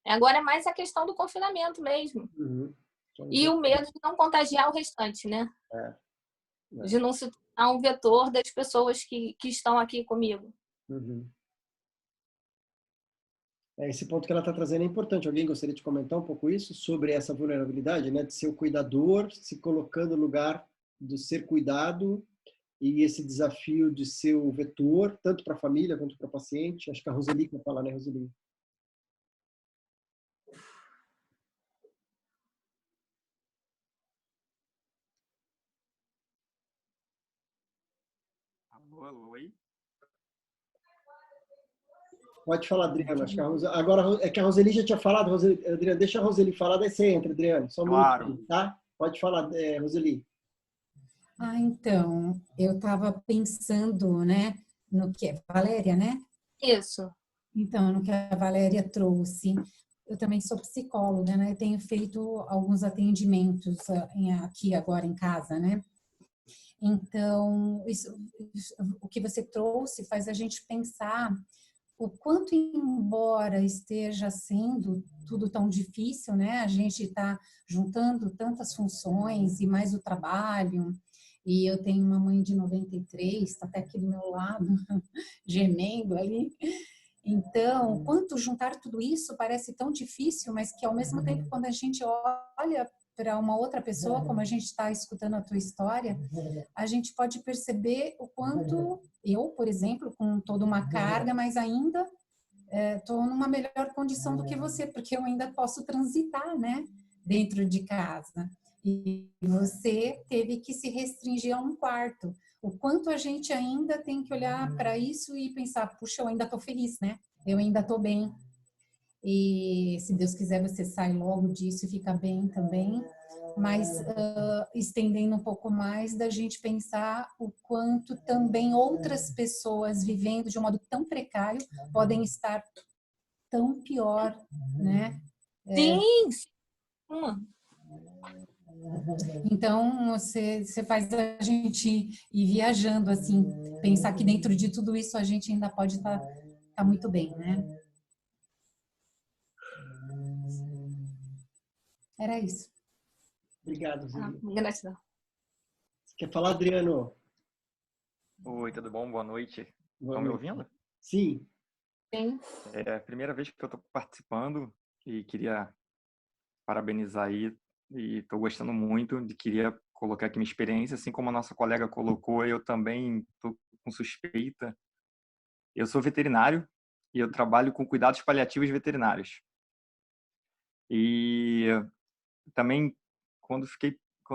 Agora é mais a questão do confinamento mesmo. E o medo de não contagiar o restante, né? De não se tornar um vetor das pessoas que estão aqui comigo. Esse ponto que ela está trazendo é importante. Alguém gostaria de comentar um pouco isso? Sobre essa vulnerabilidade, né? De ser o cuidador, se colocando no lugar do ser cuidado e esse desafio de ser o vetor, tanto para a família quanto para o paciente. Acho que a Roseli quer falar, né, Roseli? Alô, oi? Pode falar, Adriana. Acho que agora é que a Roseli já tinha falado. Adriana, deixa a Roseli falar, daí você entra, Adriana. Só um minutinho, tá? Pode falar, Roseli. Então, eu estava pensando, né, no que é Valéria, né? Isso. Então, no que a Valéria trouxe. Eu também sou psicóloga, né? Eu tenho feito alguns atendimentos aqui agora em casa, né? Então, o que você trouxe faz a gente pensar o quanto, embora esteja sendo tudo tão difícil, né? A gente está juntando tantas funções e mais o trabalho. E eu tenho uma mãe de 93, está até aqui do meu lado, gemendo ali. Então, quanto juntar tudo isso parece tão difícil, mas que ao mesmo tempo, quando a gente olha para uma outra pessoa, como a gente está escutando a tua história, a gente pode perceber o quanto eu, por exemplo, com toda uma carga, mas ainda estou numa melhor condição do que você, porque eu ainda posso transitar, né, dentro de casa. E você teve que se restringir a um quarto. O quanto a gente ainda tem que olhar para isso e pensar, puxa, eu ainda estou feliz, né? Eu ainda estou bem. E se Deus quiser, você sai logo disso e fica bem também. Mas estendendo um pouco mais da gente pensar o quanto também outras pessoas vivendo de um modo tão precário podem estar tão pior, né? Sim! Então, você faz a gente ir viajando, assim, pensar que dentro de tudo isso a gente ainda pode estar muito bem, né? Era isso. Obrigado, Zé. Gratidão. Você quer falar, Adriano? Oi, tudo bom? Boa noite. Boa Estão me noite. ouvindo? Sim. Sim. É a primeira vez que eu estou participando e queria parabenizar aí. E estou gostando muito queria colocar aqui minha experiência, assim como a nossa colega colocou, eu também estou com suspeita. Eu sou veterinário e eu trabalho com cuidados paliativos veterinários. E também, quando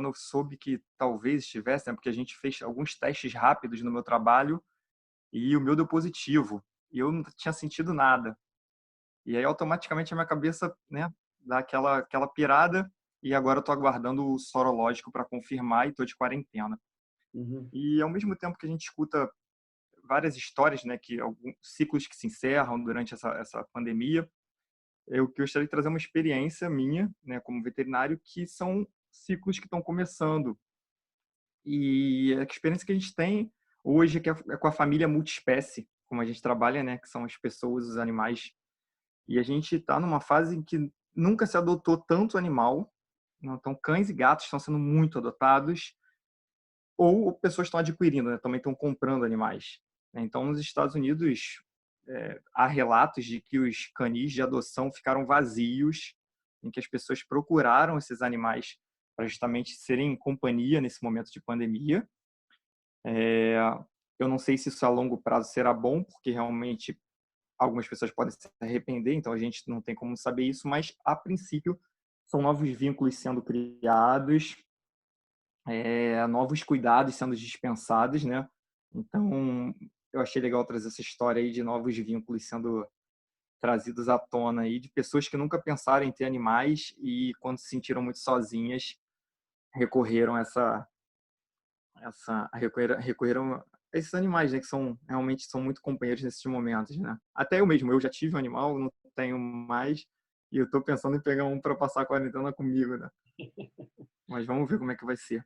eu soube que talvez estivesse, né, porque a gente fez alguns testes rápidos no meu trabalho e o meu deu positivo. E eu não tinha sentido nada. E aí, automaticamente, a minha cabeça, né, dá aquela pirada. E agora eu estou aguardando o sorológico para confirmar e estou de quarentena. E, ao mesmo tempo que a gente escuta várias histórias, né, que alguns ciclos que se encerram durante essa pandemia, eu gostaria de trazer uma experiência minha, né, como veterinário, que são ciclos que estão começando. E a experiência que a gente tem hoje é com a família multiespécie, como a gente trabalha, né, que são as pessoas, os animais. E a gente está numa fase em que nunca se adotou tanto animal. Então, cães e gatos estão sendo muito adotados, ou pessoas estão adquirindo, né, também estão comprando animais. Então, nos Estados Unidos, há relatos de que os canis de adoção ficaram vazios, em que as pessoas procuraram esses animais para justamente serem companhia nesse momento de pandemia. Eu não sei se isso a longo prazo será bom, porque realmente algumas pessoas podem se arrepender, então a gente não tem como saber isso, mas a princípio são novos vínculos sendo criados, novos cuidados sendo dispensados, né? Então, eu achei legal trazer essa história aí de novos vínculos sendo trazidos à tona aí, de pessoas que nunca pensaram em ter animais e quando se sentiram muito sozinhas, recorreram a recorreram a esses animais, né, que realmente são muito companheiros nesses momentos, né? Até eu mesmo, eu já tive um animal, não tenho mais, e eu tô pensando em pegar um para passar a quarentena comigo, né? Mas vamos ver como é que vai ser.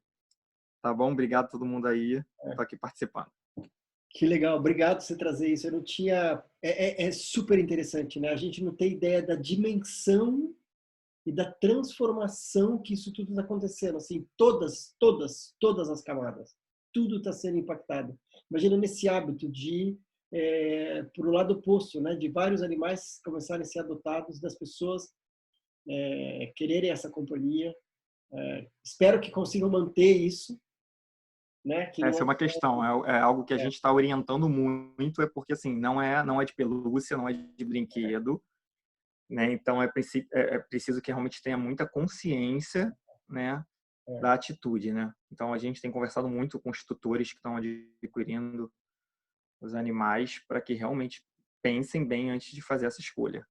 Tá bom? Obrigado a todo mundo aí, tô aqui participando. Que legal, obrigado por você trazer isso. Eu não tinha. É super interessante, né? A gente não tem ideia da dimensão e da transformação que isso tudo está acontecendo. Assim, todas as camadas. Tudo está sendo impactado. Imagina nesse hábito de, por um lado oposto, né? De vários animais começarem a ser adotados, das pessoas quererem essa companhia. Espero que consigam manter isso. Né? Que Essa é uma questão, é algo que a gente está orientando muito, porque assim, não é de pelúcia, não é de brinquedo, né? Então é preciso que realmente tenha muita consciência, né, da atitude, né? Então a gente tem conversado muito com os tutores que estão adquirindo os animais para que realmente pensem bem antes de fazer essa escolha.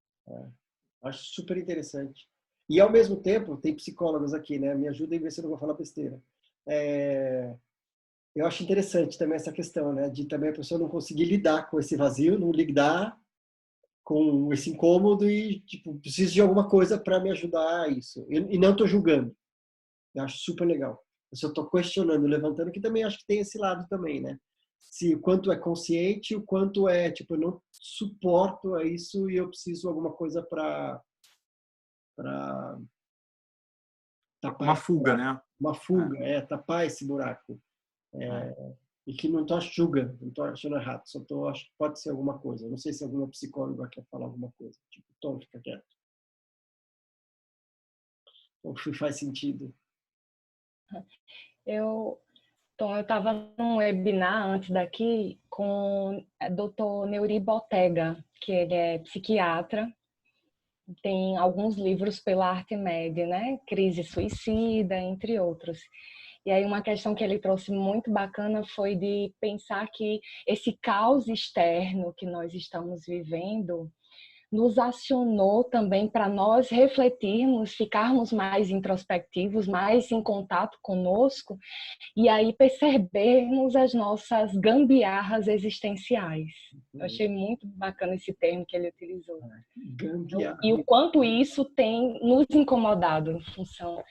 Acho super interessante. E ao mesmo tempo, tem psicólogos aqui, né? Me ajudem a ver se eu não vou falar besteira. Eu acho interessante também essa questão, né? De também a pessoa não conseguir lidar com esse vazio, não lidar com esse incômodo e, tipo, preciso de alguma coisa para me ajudar a isso. E não estou julgando. Eu acho super legal. Eu só estou questionando, levantando, que também acho que tem esse lado também, né? Se o quanto é consciente, o quanto é, tipo, eu não suporto a isso e eu preciso de alguma coisa para tapar Uma fuga, né? uma fuga, tapar esse buraco. E que não estou julgando, não estou achando errado, só acho que pode ser alguma coisa. Não sei se alguma psicóloga quer falar alguma coisa. Tipo, Tom, fica quieto. Ou se faz sentido. Eu estava num webinar antes daqui com o Dr. Neuri Botega, que ele é psiquiatra, tem alguns livros pela Artmed, né? Crise Suicida, entre outros. E aí uma questão que ele trouxe muito bacana foi de pensar que esse caos externo que nós estamos vivendo nos acionou também para nós refletirmos, ficarmos mais introspectivos, mais em contato conosco e aí percebermos as nossas gambiarras existenciais. Eu achei muito bacana esse termo que ele utilizou. Gambiarra. E o quanto isso tem nos incomodado em função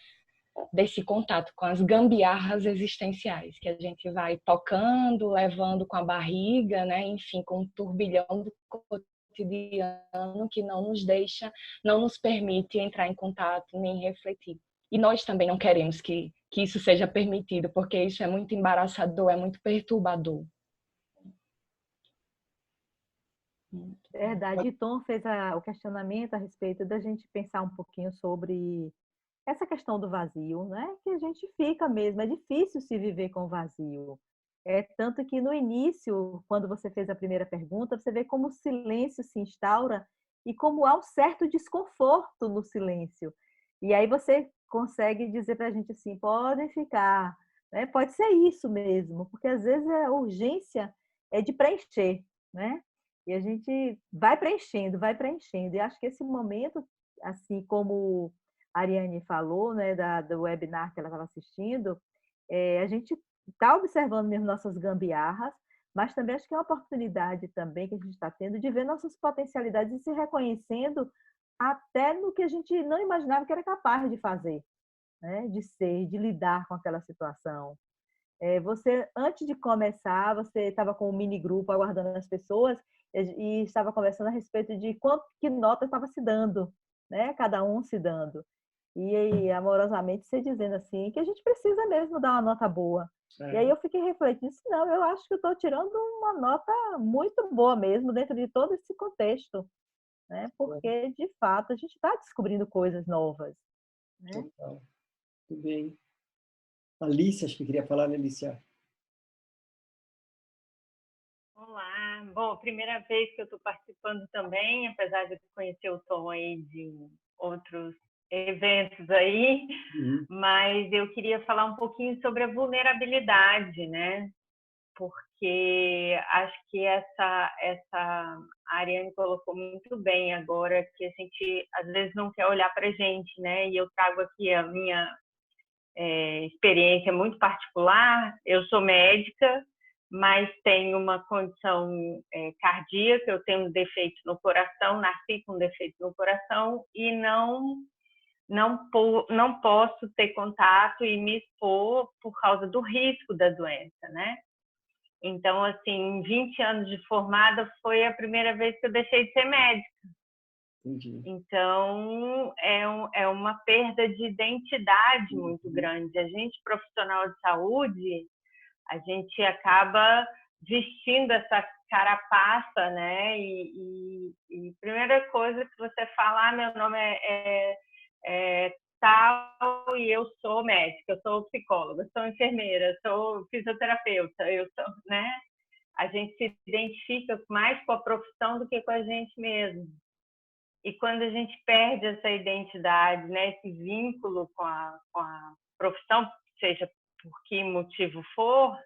desse contato com as gambiarras existenciais, que a gente vai tocando, levando com a barriga, né? Enfim, com um turbilhão do cotidiano que não nos deixa, não nos permite entrar em contato nem refletir. E nós também não queremos que isso seja permitido, porque isso é muito embaraçador, é muito perturbador. Verdade. E Tom fez o questionamento a respeito da gente pensar um pouquinho sobre essa questão do vazio, né? Que a gente fica mesmo, é difícil se viver com vazio. Tanto que no início, quando você fez a primeira pergunta, você vê como o silêncio se instaura e como há um certo desconforto no silêncio. E aí você consegue dizer para a gente assim, podem ficar, né? Pode ser isso mesmo, porque às vezes a urgência é de preencher, né? E a gente vai preenchendo. E acho que esse momento, assim como a Ariane falou, né, do webinar que ela estava assistindo, a gente está observando mesmo nossas gambiarras, mas também acho que é uma oportunidade também que a gente está tendo de ver nossas potencialidades e se reconhecendo até no que a gente não imaginava que era capaz de fazer, né? De ser, de lidar com aquela situação. Você, antes de começar, você estava com um mini grupo aguardando as pessoas e estava conversando a respeito de quanto que nota estava se dando, né? Cada um se dando. E aí, amorosamente, você dizendo assim, que a gente precisa mesmo dar uma nota boa. E aí eu fiquei refletindo, não, eu acho que eu estou tirando uma nota muito boa mesmo, dentro de todo esse contexto, né? Porque, de fato, a gente está descobrindo coisas novas. Né? Total. Muito bem. Alicia, acho que queria falar, né, Alicia? Olá, bom, primeira vez que eu estou participando também, apesar de conhecer o Tom aí de outros eventos aí, mas eu queria falar um pouquinho sobre a vulnerabilidade, né? Porque acho que a Ariane colocou muito bem agora, que a gente às vezes não quer olhar para a gente, né? E eu trago aqui a minha experiência muito particular. Eu sou médica, mas tenho uma condição cardíaca, eu tenho um defeito no coração, nasci com um defeito no coração e não posso ter contato e me expor por causa do risco da doença, né? Então, assim, em 20 anos de formada, foi a primeira vez que eu deixei de ser médica. Entendi. Então, é uma perda de identidade muito grande. A gente, profissional de saúde, a gente acaba vestindo essa carapaça, né? E primeira coisa que você fala, meu nome é tal e eu sou médica, eu sou psicóloga, sou enfermeira, sou fisioterapeuta, eu sou, né? A gente se identifica mais com a profissão do que com a gente mesmo. E quando a gente perde essa identidade, né, esse vínculo com a profissão, seja por que motivo for,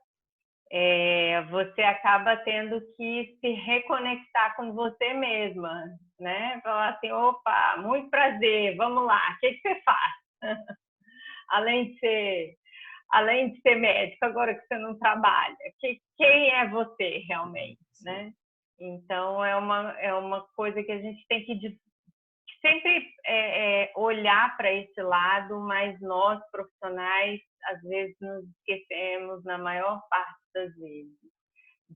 você acaba tendo que se reconectar com você mesma, né? Falar assim, opa, muito prazer, vamos lá, o que você faz? além de ser médico, agora que você não trabalha, quem é você realmente, né? Então, é uma coisa que a gente tem que sempre olhar para esse lado, mas nós, profissionais, às vezes nos esquecemos, na maior parte das vezes,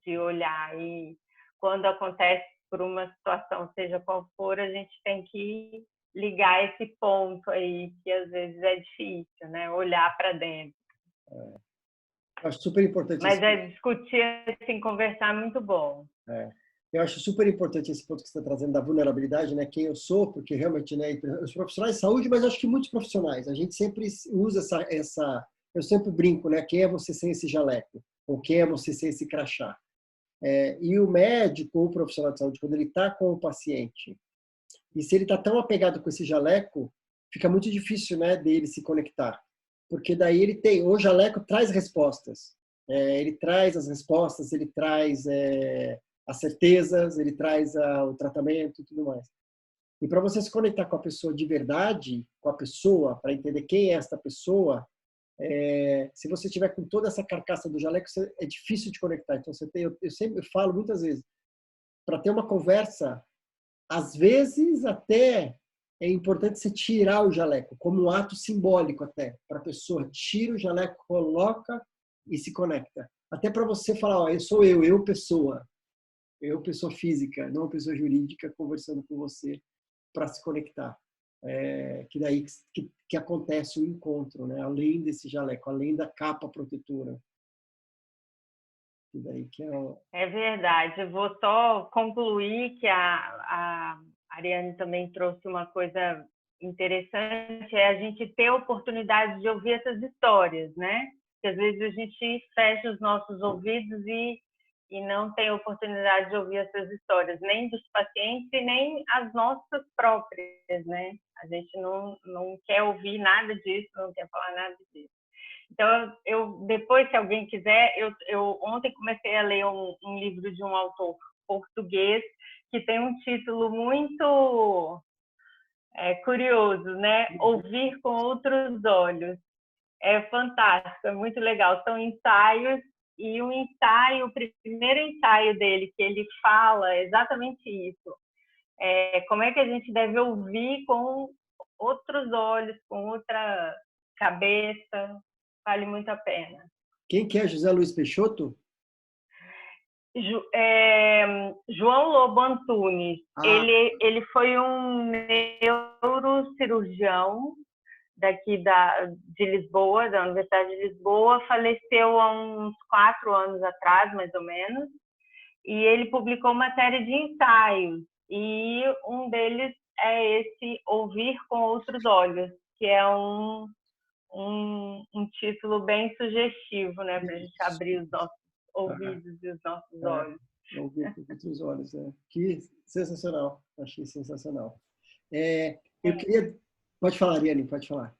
de olhar. E quando acontece por uma situação, seja qual for, a gente tem que ligar esse ponto aí, que às vezes é difícil, né? Olhar para dentro. Eu acho super importante. Mas discutir, assim, conversar é muito bom. Eu acho super importante esse ponto que você está trazendo da vulnerabilidade, né? Quem eu sou, porque realmente, né? Os profissionais de saúde, mas acho que muitos profissionais, a gente sempre usa essa eu sempre brinco, né? Quem é você sem esse jaleco? Ou quem é você sem esse crachá? E o médico ou o profissional de saúde, quando ele está com o paciente, e se ele está tão apegado com esse jaleco, fica muito difícil, né? Dele se conectar, porque daí o jaleco traz respostas. Ele traz as respostas, ele traz as certezas, ele traz o tratamento e tudo mais. E para você se conectar com a pessoa de verdade, com a pessoa, para entender quem é esta pessoa, se você tiver com toda essa carcaça do jaleco, é difícil de conectar. Então, eu sempre falo muitas vezes, para ter uma conversa, às vezes até é importante você tirar o jaleco, como um ato simbólico até, para a pessoa. Tira o jaleco, coloca e se conecta. Até para você falar, ó, eu sou eu pessoa física, não pessoa jurídica, conversando com você para se conectar. Que daí que acontece o encontro, né? Além desse jaleco, além da capa protetora. Que daí que é verdade. Eu vou só concluir que a Ariane também trouxe uma coisa interessante, é a gente ter a oportunidade de ouvir essas histórias, né? Porque às vezes a gente fecha os nossos ouvidos e não tem a oportunidade de ouvir essas histórias, nem dos pacientes e nem as nossas próprias, né? A gente não quer ouvir nada disso, não quer falar nada disso. Então, depois, se alguém quiser, eu ontem comecei a ler um livro de um autor português que tem um título muito curioso, né? Ouvir com Outros Olhos. É fantástico, é muito legal. São ensaios, e o primeiro ensaio dele, que ele fala exatamente isso. Como é que a gente deve ouvir com outros olhos, com outra cabeça. Vale muito a pena. Quem que é José Luiz Peixoto? João Lobo Antunes. Ele foi um neurocirurgião daqui de Lisboa, da Universidade de Lisboa, faleceu há uns 4 anos atrás, mais ou menos, e ele publicou uma série de ensaios, e um deles é esse Ouvir com Outros Olhos, que é um título bem sugestivo, né, para a gente abrir os nossos ouvidos e os nossos olhos. Vamos ver com outros olhos, né? Que sensacional, achei sensacional. Eu queria... Pode falar, Ariane, pode falar.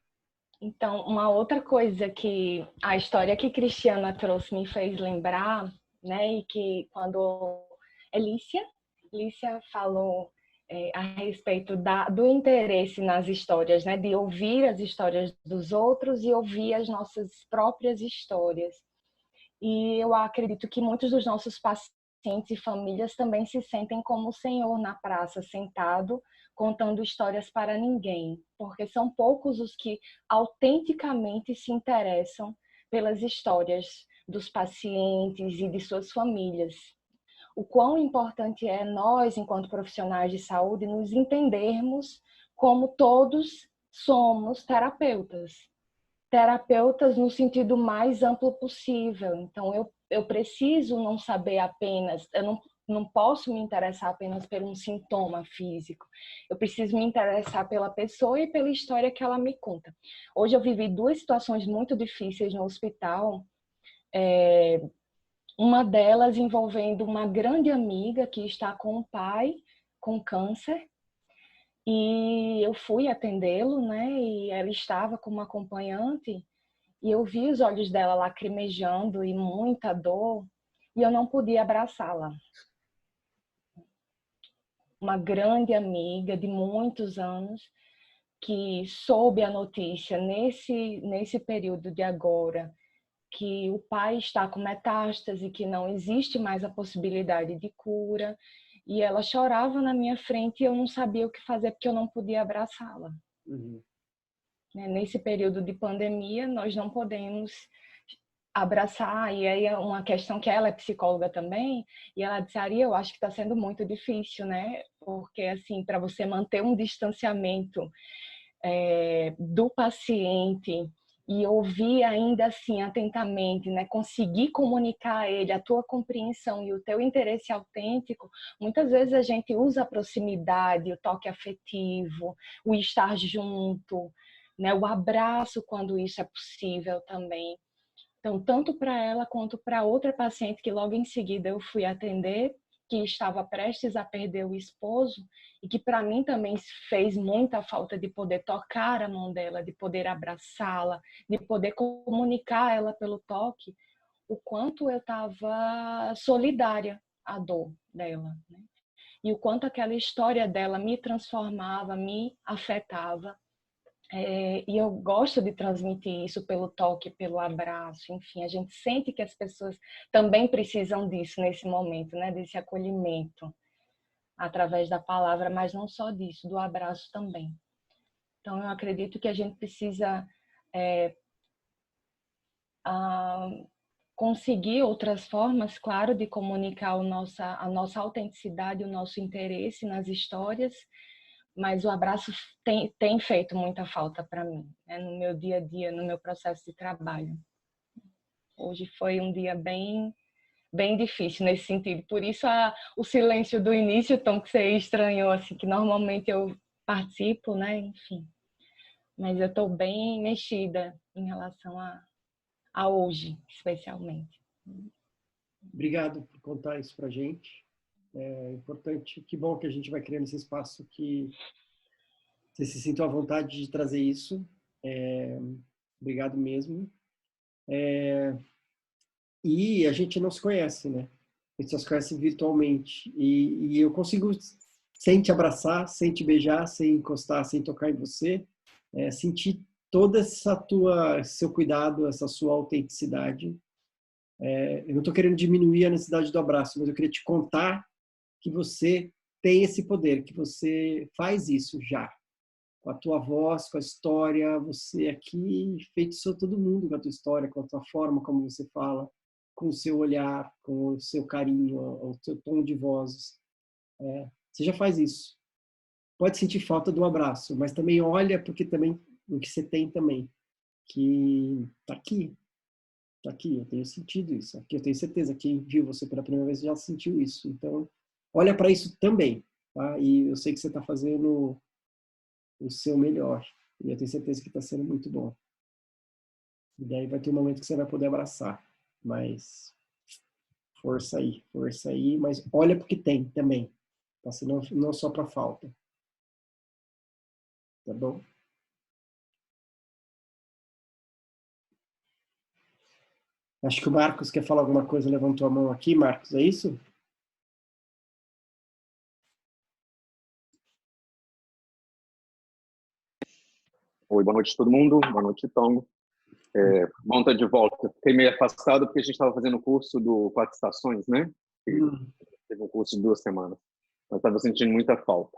Então, uma outra coisa que a história que Cristiana trouxe me fez lembrar, né, e que quando Lícia falou a respeito do interesse nas histórias, né, de ouvir as histórias dos outros e ouvir as nossas próprias histórias. E eu acredito que muitos dos nossos pacientes e famílias também se sentem como o Senhor na praça, sentado, contando histórias para ninguém, porque são poucos os que autenticamente se interessam pelas histórias dos pacientes e de suas famílias. O quão importante é nós, enquanto profissionais de saúde, nos entendermos como todos somos terapeutas no sentido mais amplo possível. Então, eu preciso não saber apenas, eu não posso me interessar apenas por um sintoma físico. Eu preciso me interessar pela pessoa e pela história que ela me conta. Hoje eu vivi 2 situações muito difíceis no hospital. Uma delas envolvendo uma grande amiga que está com um pai com câncer. E eu fui atendê-lo, né? E ela estava como acompanhante. E eu vi os olhos dela lacrimejando e muita dor, e eu não podia abraçá-la. Uma grande amiga de muitos anos, que soube a notícia nesse período de agora, que o pai está com metástase, que não existe mais a possibilidade de cura, e ela chorava na minha frente e eu não sabia o que fazer porque eu não podia abraçá-la. Uhum. Nesse período de pandemia, nós não podemos abraçar, e aí é uma questão que ela é psicóloga também, e ela disse, Ari, eu acho que está sendo muito difícil, né? Porque, assim, para você manter um distanciamento do paciente e ouvir ainda assim atentamente, né? Conseguir comunicar a ele a tua compreensão e o teu interesse autêntico, muitas vezes a gente usa a proximidade, o toque afetivo, o estar junto, né? O abraço quando isso é possível também. Então, tanto para ela quanto para outra paciente que logo em seguida eu fui atender, que estava prestes a perder o esposo e que para mim também fez muita falta de poder tocar a mão dela, de poder abraçá-la, de poder comunicar ela pelo toque, o quanto eu estava solidária à dor dela, né? E o quanto aquela história dela me transformava, me afetava. E eu gosto de transmitir isso pelo toque, pelo abraço, enfim, a gente sente que as pessoas também precisam disso nesse momento, né? Desse acolhimento através da palavra, mas não só disso, do abraço também. Então, eu acredito que a gente precisa conseguir outras formas, claro, de comunicar a nossa autenticidade, o nosso interesse nas histórias, mas o abraço tem feito muita falta para mim, né? No meu dia a dia, no meu processo de trabalho. Hoje foi um dia bem difícil nesse sentido. Por isso o silêncio do início, Tom, que você estranhou, assim, que normalmente eu participo, né? Enfim. Mas eu estou bem mexida em relação a hoje, especialmente. Obrigado por contar isso para a gente. É importante, que bom que a gente vai criando esse espaço que você se sinta à vontade de trazer isso. Obrigado mesmo. E a gente não se conhece, né? A gente só se conhece virtualmente. E eu consigo, sem te abraçar, sem te beijar, sem encostar, sem tocar em você, sentir toda seu cuidado, essa sua autenticidade. Eu não estou querendo diminuir a necessidade do abraço, mas eu queria te contar que você tem esse poder, que você faz isso já. Com a tua voz, com a história, você aqui enfeitiçou todo mundo com a tua história, com a tua forma como você fala, com o seu olhar, com o seu carinho, o seu tom de voz. Você já faz isso. Pode sentir falta do abraço, mas também olha porque também o que você tem também, que tá aqui, eu tenho sentido isso, aqui eu tenho certeza, quem viu você pela primeira vez já sentiu isso, então olha para isso também, tá? E eu sei que você está fazendo o seu melhor, e eu tenho certeza que está sendo muito bom. E daí vai ter um momento que você vai poder abraçar, mas Força aí, mas olha porque tem também, tá? Senão, não só para falta. Tá bom? Acho que o Marcos quer falar alguma coisa, levantou a mão aqui. Marcos, é isso? Oi, boa noite a todo mundo. Boa noite, Tom. Bom estar de volta. Fiquei meio afastado porque a gente estava fazendo o curso do 4 Estações, né? Teve um curso de 2 semanas. Eu estava sentindo muita falta.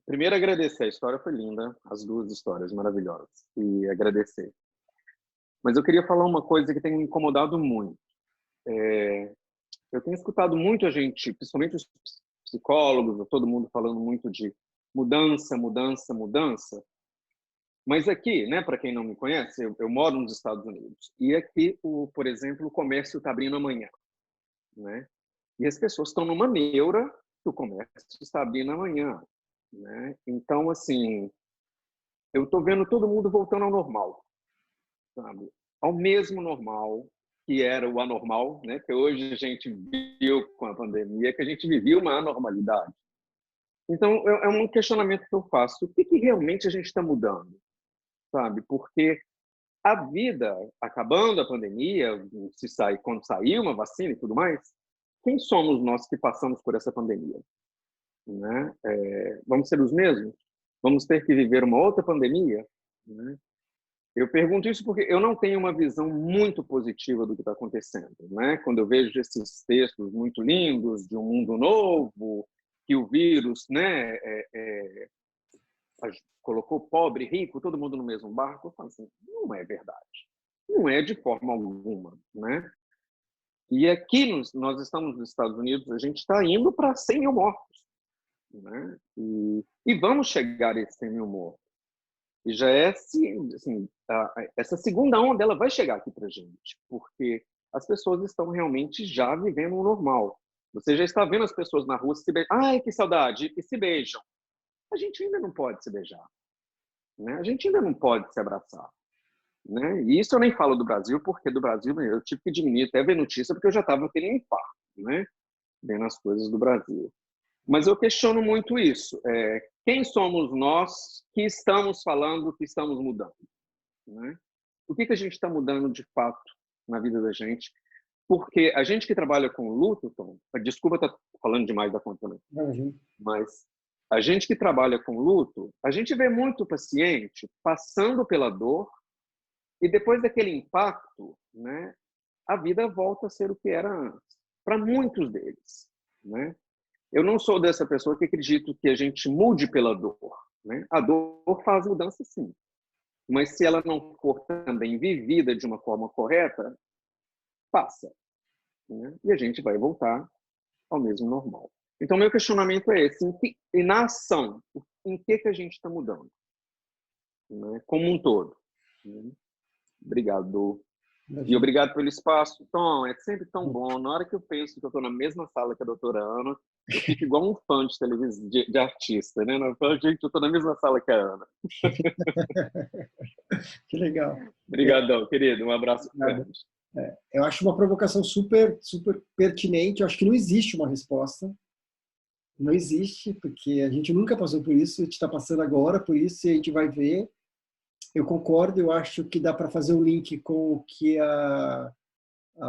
Primeiro, agradecer. A história foi linda. As 2 histórias maravilhosas. E agradecer. Mas eu queria falar uma coisa que tem me incomodado muito. Eu tenho escutado muito a gente, principalmente os psicólogos, todo mundo falando muito de mudança, mudança, mudança. Mas aqui, né, para quem não me conhece, eu moro nos Estados Unidos. E aqui, por exemplo, o comércio está abrindo amanhã, né? E as pessoas estão numa neura que o comércio está abrindo amanhã, né? Então, assim, eu estou vendo todo mundo voltando ao normal, sabe? Ao mesmo normal que era o anormal, né? Que hoje a gente viu com a pandemia, que a gente vivia uma anormalidade. Então, é um questionamento que eu faço. O que realmente a gente está mudando? Sabe? Porque a vida, acabando a pandemia, quando sair uma vacina e tudo mais, quem somos nós que passamos por essa pandemia? Né? Vamos ser os mesmos? Vamos ter que viver uma outra pandemia? Né? Eu pergunto isso porque eu não tenho uma visão muito positiva do que está acontecendo. Né? Quando eu vejo esses textos muito lindos de um mundo novo, que o vírus, né, colocou pobre, rico, todo mundo no mesmo barco, eu falo assim, não é verdade. Não é de forma alguma, né? E aqui nós estamos nos Estados Unidos, a gente está indo para 100 mil mortos, né? E vamos chegar a esses 100 mil mortos. E já é assim, essa segunda onda ela vai chegar aqui para a gente, porque as pessoas estão realmente já vivendo o normal. Você já está vendo as pessoas na rua se beijam. Ai, que saudade! E se beijam. A gente ainda não pode se beijar. Né? A gente ainda não pode se abraçar. Né? E isso eu nem falo do Brasil, porque do Brasil eu tive que diminuir até ver notícia, porque eu já estava tendo infarto, né? Vendo as coisas do Brasil. Mas eu questiono muito isso. Quem somos nós que estamos falando que estamos mudando? Né? O que a gente está mudando de fato na vida da gente? Porque a gente que trabalha com luto, Tom, desculpa estar falando demais da conta também, mas a gente que trabalha com luto, a gente vê muito paciente passando pela dor e depois daquele impacto, né, a vida volta a ser o que era antes, para muitos deles. Né? Eu não sou dessa pessoa que acredito que a gente mude pela dor. Né? A dor faz mudança, sim. Mas se ela não for também vivida de uma forma correta, passa. Né? E a gente vai voltar ao mesmo normal. Então, meu questionamento é esse. E na ação, em que a gente está mudando? Né? Como um todo. Obrigado. E obrigado pelo espaço. Tom, é sempre tão bom. Na hora que eu penso que eu estou na mesma sala que a doutora Ana, eu fico igual um fã de televisão, de artista. Né? Gente, eu estou na mesma sala que a Ana. Que legal. Obrigadão, querido. Um abraço grande. Eu acho uma provocação super, super pertinente. Eu acho que não existe uma resposta. Não existe, porque a gente nunca passou por isso. A gente está passando agora por isso e a gente vai ver. Eu concordo. Eu acho que dá para fazer um link com o que a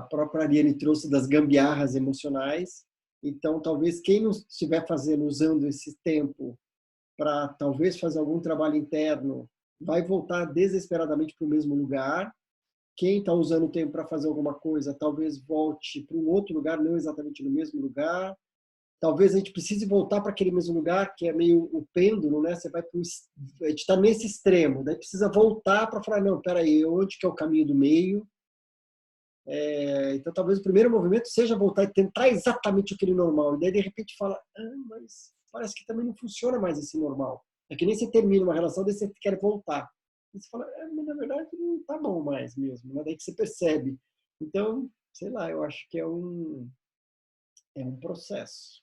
própria Ariane trouxe das gambiarras emocionais. Então, talvez quem não estiver usando esse tempo para talvez fazer algum trabalho interno vai voltar desesperadamente para o mesmo lugar. Quem está usando o tempo para fazer alguma coisa, talvez volte para um outro lugar, não exatamente no mesmo lugar. Talvez a gente precise voltar para aquele mesmo lugar, que é meio o pêndulo, né? Você vai a gente está nesse extremo, daí precisa voltar para falar, não, peraí, onde que é o caminho do meio? Então, talvez o primeiro movimento seja voltar e tentar exatamente aquele normal. E daí, de repente, fala, mas parece que também não funciona mais esse normal. É que nem você termina uma relação, daí você quer voltar. E você fala, mas na verdade não tá bom mais mesmo. Né? Daí que você percebe. Então, sei lá, eu acho que é um processo.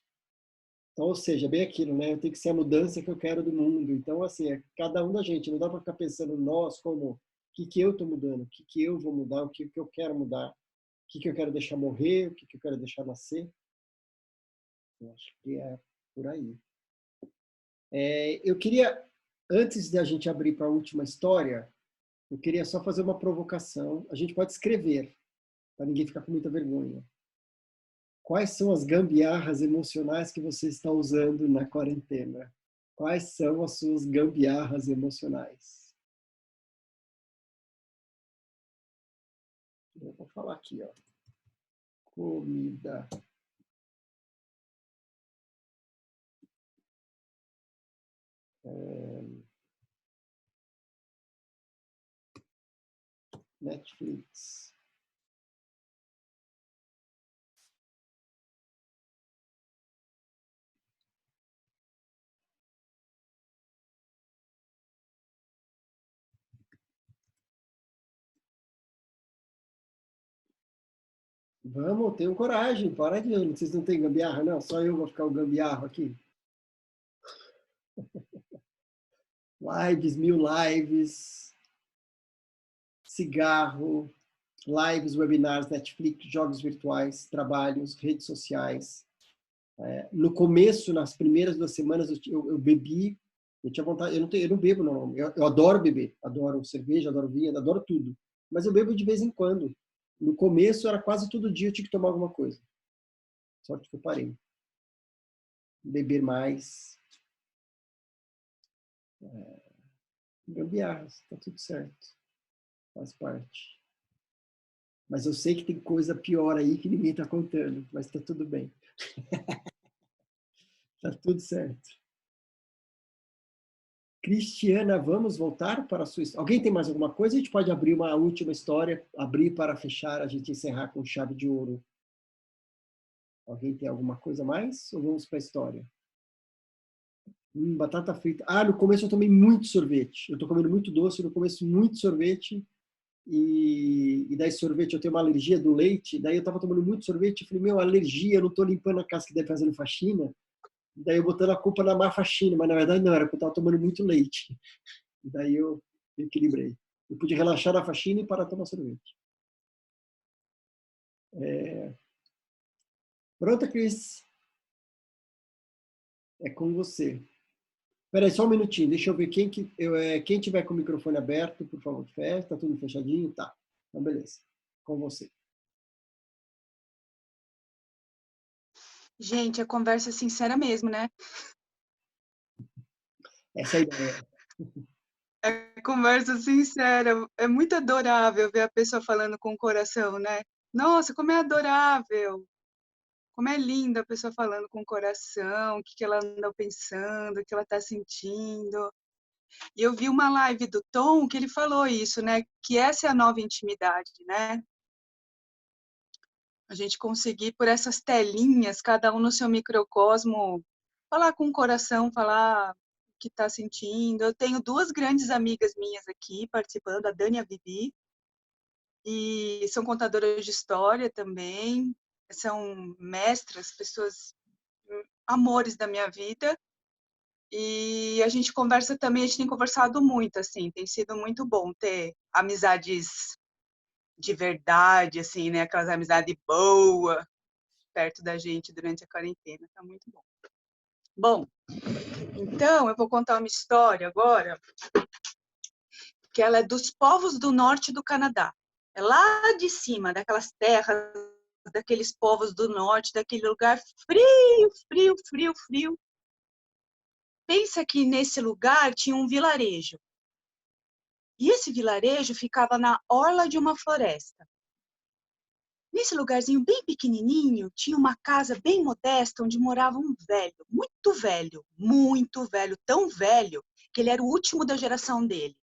Então, ou seja, bem aquilo, né? Eu tenho que ser a mudança que eu quero do mundo. Então, assim, é cada um da gente. Não dá para ficar pensando nós como o que eu estou mudando, o que eu vou mudar, o que eu quero mudar. que eu quero deixar morrer, o que eu quero deixar nascer. Eu acho que é por aí. Eu queria, antes de a gente abrir para a última história, eu queria só fazer uma provocação. A gente pode escrever, para ninguém ficar com muita vergonha. Quais são as gambiarras emocionais que você está usando na quarentena? Quais são as suas gambiarras emocionais? Eu vou falar aqui, ó. Comida. Netflix. Vamos, tenham coragem, para de... Vocês não têm gambiarra, não? Só eu vou ficar o gambiarro aqui. Lives, 1000 lives, cigarro, lives, webinars, Netflix, jogos virtuais, trabalhos, redes sociais. No começo, nas primeiras 2 semanas, eu bebi, eu tinha vontade, eu não bebo normalmente, eu adoro beber, adoro cerveja, adoro vinho, adoro tudo, mas eu bebo de vez em quando. No começo, era quase todo dia eu tinha que tomar alguma coisa. Sorte que eu parei. Beber mais. Gambiarras, tá tudo certo. Faz parte. Mas eu sei que tem coisa pior aí que ninguém tá contando, mas tá tudo bem. Tá tudo certo. Cristiana, vamos voltar para a sua história. Alguém tem mais alguma coisa? A gente pode abrir uma última história, abrir para fechar, a gente encerrar com chave de ouro. Alguém tem alguma coisa mais? Ou vamos para a história? Batata frita. No começo eu tomei muito sorvete. Eu estou comendo muito doce, no começo muito sorvete. E daí sorvete, eu tenho uma alergia do leite. Daí eu estava tomando muito sorvete. Eu falei, alergia, eu não estou limpando a casa que deve fazendo faxina. Daí eu botando a culpa na má faxina, mas na verdade não, era porque eu estava tomando muito leite. Daí eu equilibrei. Eu pude relaxar na faxina e parar de tomar sorvete. Pronta, Cris? É com você. Espera aí, só um minutinho. Deixa eu ver quem tiver com o microfone aberto, por favor, fecha. Está tudo fechadinho? Tá. Então, beleza. Com você. Gente, a conversa é sincera mesmo, né? Essa é a ideia. É conversa sincera. É muito adorável ver a pessoa falando com o coração, né? Nossa, como é adorável. Como é linda a pessoa falando com o coração, o que ela anda pensando, o que ela está sentindo. E eu vi uma live do Tom que ele falou isso, né? Que essa é a nova intimidade, né? A gente conseguir, por essas telinhas, cada um no seu microcosmo, falar com o coração, falar o que está sentindo. Eu tenho 2 grandes amigas minhas aqui participando, a Dani e a Vivi, e são contadoras de história também, são mestras, pessoas, amores da minha vida. E a gente conversa também, a gente tem conversado muito, assim, tem sido muito bom ter amizades de verdade, assim, né? Aquelas amizades boas perto da gente durante a quarentena, tá muito bom. Bom, então eu vou contar uma história agora, que ela é dos povos do norte do Canadá. É lá de cima, daquelas terras, daqueles povos do norte, daquele lugar frio, frio, frio, frio. Pensa que nesse lugar tinha um vilarejo. E esse vilarejo ficava na orla de uma floresta. Nesse lugarzinho bem pequenininho, tinha uma casa bem modesta onde morava um velho, muito velho, tão velho que ele era o último da geração dele.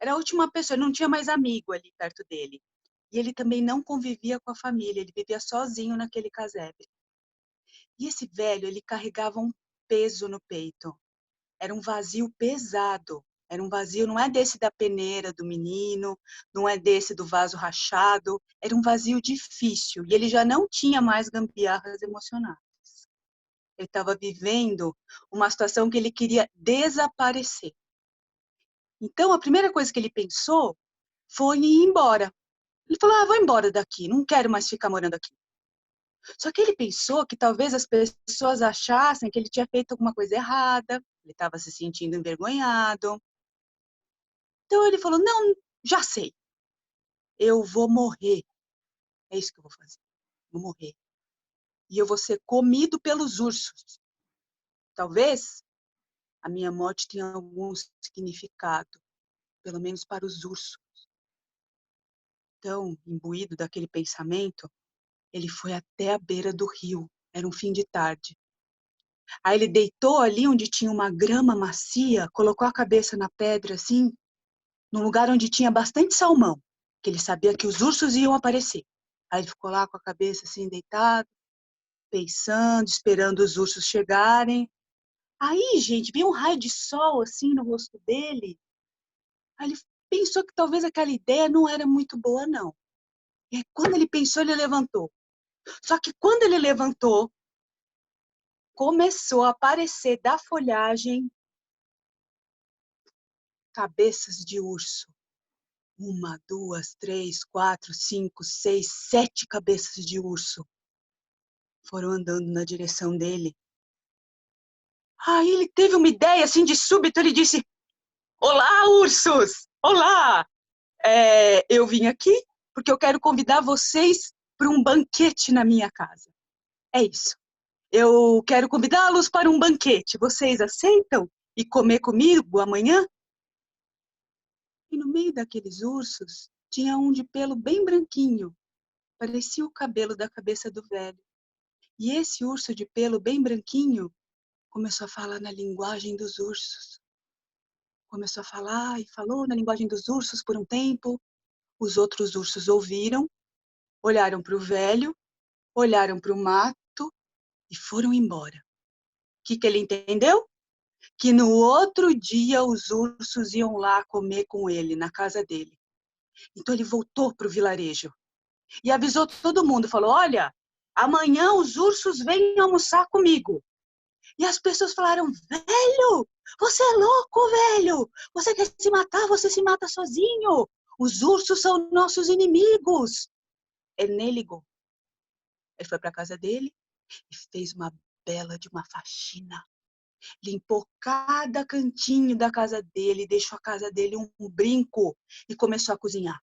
Era a última pessoa, ele não tinha mais amigo ali perto dele. E ele também não convivia com a família, ele vivia sozinho naquele casebre. E esse velho, ele carregava um peso no peito. Era um vazio pesado. Era um vazio, não é desse da peneira do menino, não é desse do vaso rachado, era um vazio difícil. E ele já não tinha mais gambiarras emocionais. Ele estava vivendo uma situação que ele queria desaparecer. Então, a primeira coisa que ele pensou foi em ir embora. Ele falou, vou embora daqui, não quero mais ficar morando aqui. Só que ele pensou que talvez as pessoas achassem que ele tinha feito alguma coisa errada, ele estava se sentindo envergonhado. Então ele falou, não, já sei, eu vou morrer. É isso que eu vou fazer, vou morrer. E eu vou ser comido pelos ursos. Talvez a minha morte tenha algum significado, pelo menos para os ursos. Então, imbuído daquele pensamento, ele foi até a beira do rio. Era um fim de tarde. Aí ele deitou ali onde tinha uma grama macia, colocou a cabeça na pedra, assim, num lugar onde tinha bastante salmão, que ele sabia que os ursos iam aparecer. Aí ele ficou lá com a cabeça assim, deitado, pensando, esperando os ursos chegarem. Aí, gente, veio um raio de sol, assim, no rosto dele. Aí ele pensou que talvez aquela ideia não era muito boa, não. E aí, quando ele pensou, ele levantou. Só que quando ele levantou, começou a aparecer da folhagem cabeças de urso. 1, 2, 3, 4, 5, 6, 7 cabeças de urso foram andando na direção dele. Aí ele teve uma ideia, assim, de súbito, ele disse, olá, ursos! Olá! Eu vim aqui porque eu quero convidar vocês para um banquete na minha casa. É isso. Eu quero convidá-los para um banquete. Vocês aceitam ir comer comigo amanhã? E no meio daqueles ursos, tinha um de pelo bem branquinho. Parecia o cabelo da cabeça do velho. E esse urso de pelo bem branquinho começou a falar na linguagem dos ursos. Começou a falar e falou na linguagem dos ursos por um tempo. Os outros ursos ouviram, olharam para o velho, olharam para o mato e foram embora. O que ele entendeu? Que no outro dia os ursos iam lá comer com ele, na casa dele. Então ele voltou para o vilarejo e avisou todo mundo, falou, olha, amanhã os ursos vêm almoçar comigo. E as pessoas falaram, velho, você é louco, velho. Você quer se matar, você se mata sozinho. Os ursos são nossos inimigos. Ele nem ligou. Ele foi para a casa dele e fez uma bela de uma faxina. Limpou cada cantinho da casa dele, deixou a casa dele um brinco e começou a cozinhar.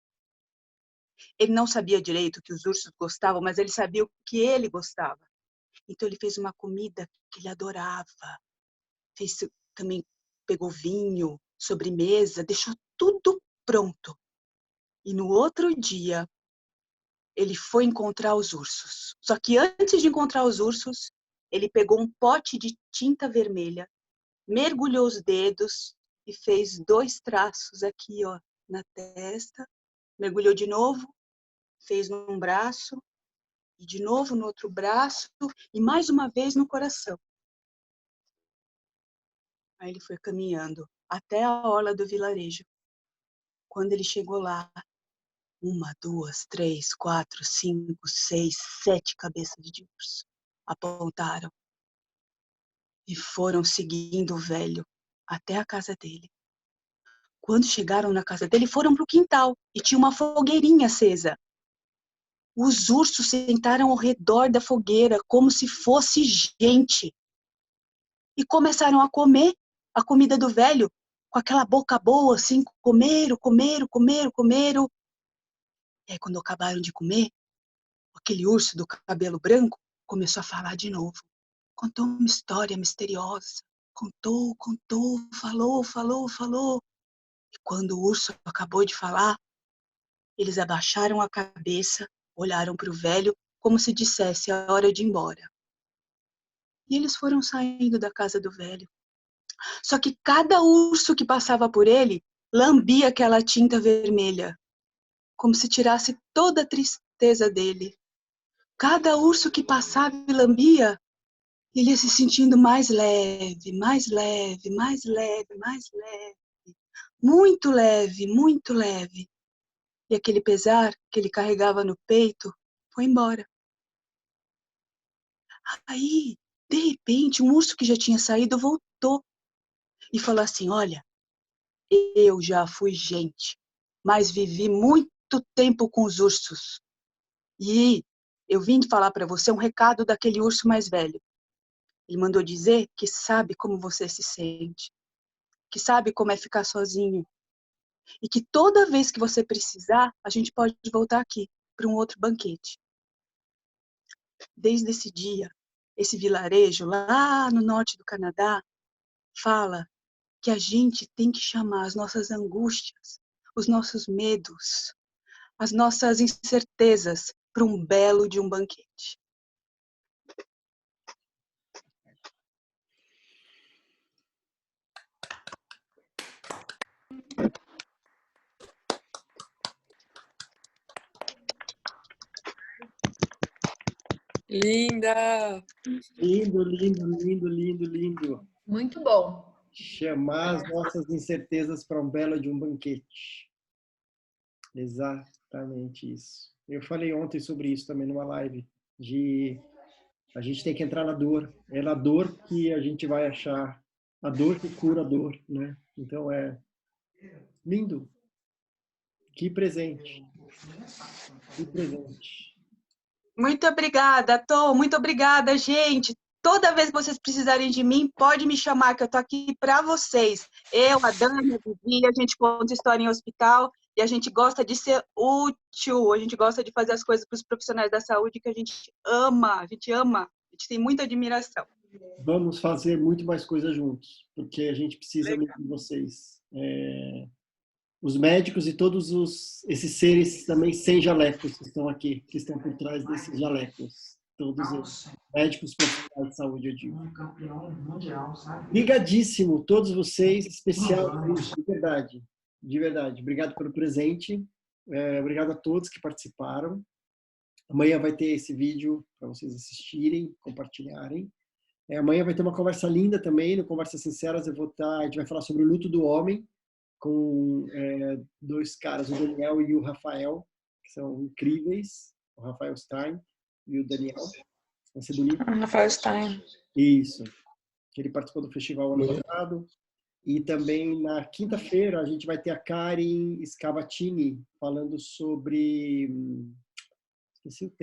Ele não sabia direito o que os ursos gostavam, mas ele sabia o que ele gostava. Então ele fez uma comida que ele adorava. Também pegou vinho, sobremesa, deixou tudo pronto. E no outro dia, ele foi encontrar os ursos. Só que antes de encontrar os ursos, ele pegou um pote de tinta vermelha, mergulhou os dedos e fez 2 traços aqui, ó, na testa. Mergulhou de novo, fez num braço, e de novo no outro braço, e mais uma vez no coração. Aí ele foi caminhando até a orla do vilarejo. Quando ele chegou lá, 1, 2, 3, 4, 5, 6, 7 cabeças de urso apontaram e foram seguindo o velho até a casa dele. Quando chegaram na casa dele, foram para o quintal e tinha uma fogueirinha acesa. Os ursos sentaram ao redor da fogueira como se fosse gente e começaram a comer a comida do velho com aquela boca boa, assim, comeram. E aí, quando acabaram de comer, aquele urso do cabelo branco começou a falar de novo. Contou uma história misteriosa. Contou, falou. E quando o urso acabou de falar, eles abaixaram a cabeça, olharam para o velho como se dissesse a hora de ir embora. E eles foram saindo da casa do velho. Só que cada urso que passava por ele lambia aquela tinta vermelha, como se tirasse toda a tristeza dele. Cada urso que passava e lambia, ele ia se sentindo mais leve, muito leve. E aquele pesar que ele carregava no peito foi embora. Aí, de repente, um urso que já tinha saído voltou e falou assim, olha, eu já fui gente, mas vivi muito muito tempo com os ursos. E eu vim falar para você um recado daquele urso mais velho. Ele mandou dizer que sabe como você se sente, que sabe como é ficar sozinho. E que toda vez que você precisar, a gente pode voltar aqui para um outro banquete. Desde esse dia, esse vilarejo lá no norte do Canadá fala que a gente tem que chamar as nossas angústias, os nossos medos, as nossas incertezas para um belo de um banquete. Linda! Lindo, lindo, lindo, lindo, lindo. Muito bom. Chamar as nossas incertezas para um belo de um banquete. Exatamente isso. Eu falei ontem sobre isso também numa live, de a gente tem que entrar na dor. É na dor que a gente vai achar a dor que cura a dor, né? Então é lindo. Que presente. Que presente. Muito obrigada, Tom. Muito obrigada, gente. Toda vez que vocês precisarem de mim, pode me chamar, que eu tô aqui para vocês. Eu, a Dani, a Vivi, a gente conta história em hospital e a gente gosta de ser útil, a gente gosta de fazer as coisas para os profissionais da saúde que a gente ama, a gente tem muita admiração. Vamos fazer muito mais coisas juntos, porque a gente precisa muito de vocês. Os médicos e todos esses seres também sem jalecos que estão aqui, que estão por trás desses jalecos. Todos eles. Médicos profissionais de saúde, eu digo. Obrigadíssimo, todos vocês, especial, de verdade. De verdade. Obrigado pelo presente. Obrigado a todos que participaram. Amanhã vai ter esse vídeo para vocês assistirem, compartilharem. Amanhã vai ter uma conversa linda também, no Conversas Sinceras. A gente vai falar sobre o luto do homem, com dois caras, o Daniel e o Rafael, que são incríveis, o Rafael Stein e o Daniel. Vai ser bonito. Rafael Stein. Isso. Ele participou do festival ano passado. E também na quinta-feira a gente vai ter a Karen Scavatini falando sobre... Esqueci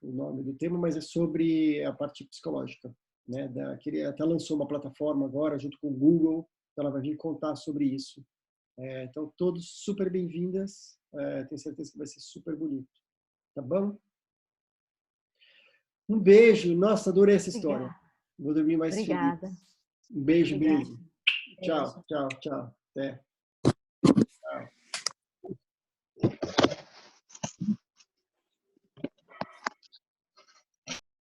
o nome do tema, mas é sobre a parte psicológica. Né? Ele até lançou uma plataforma agora, junto com o Google, então ela vai vir contar sobre isso. Então, todos super bem-vindas. Tenho certeza que vai ser super bonito. Tá bom? Um beijo. Nossa, adorei essa história. Vou dormir mais feliz. Um beijo, beijo. Tchau, tchau, tchau. Até.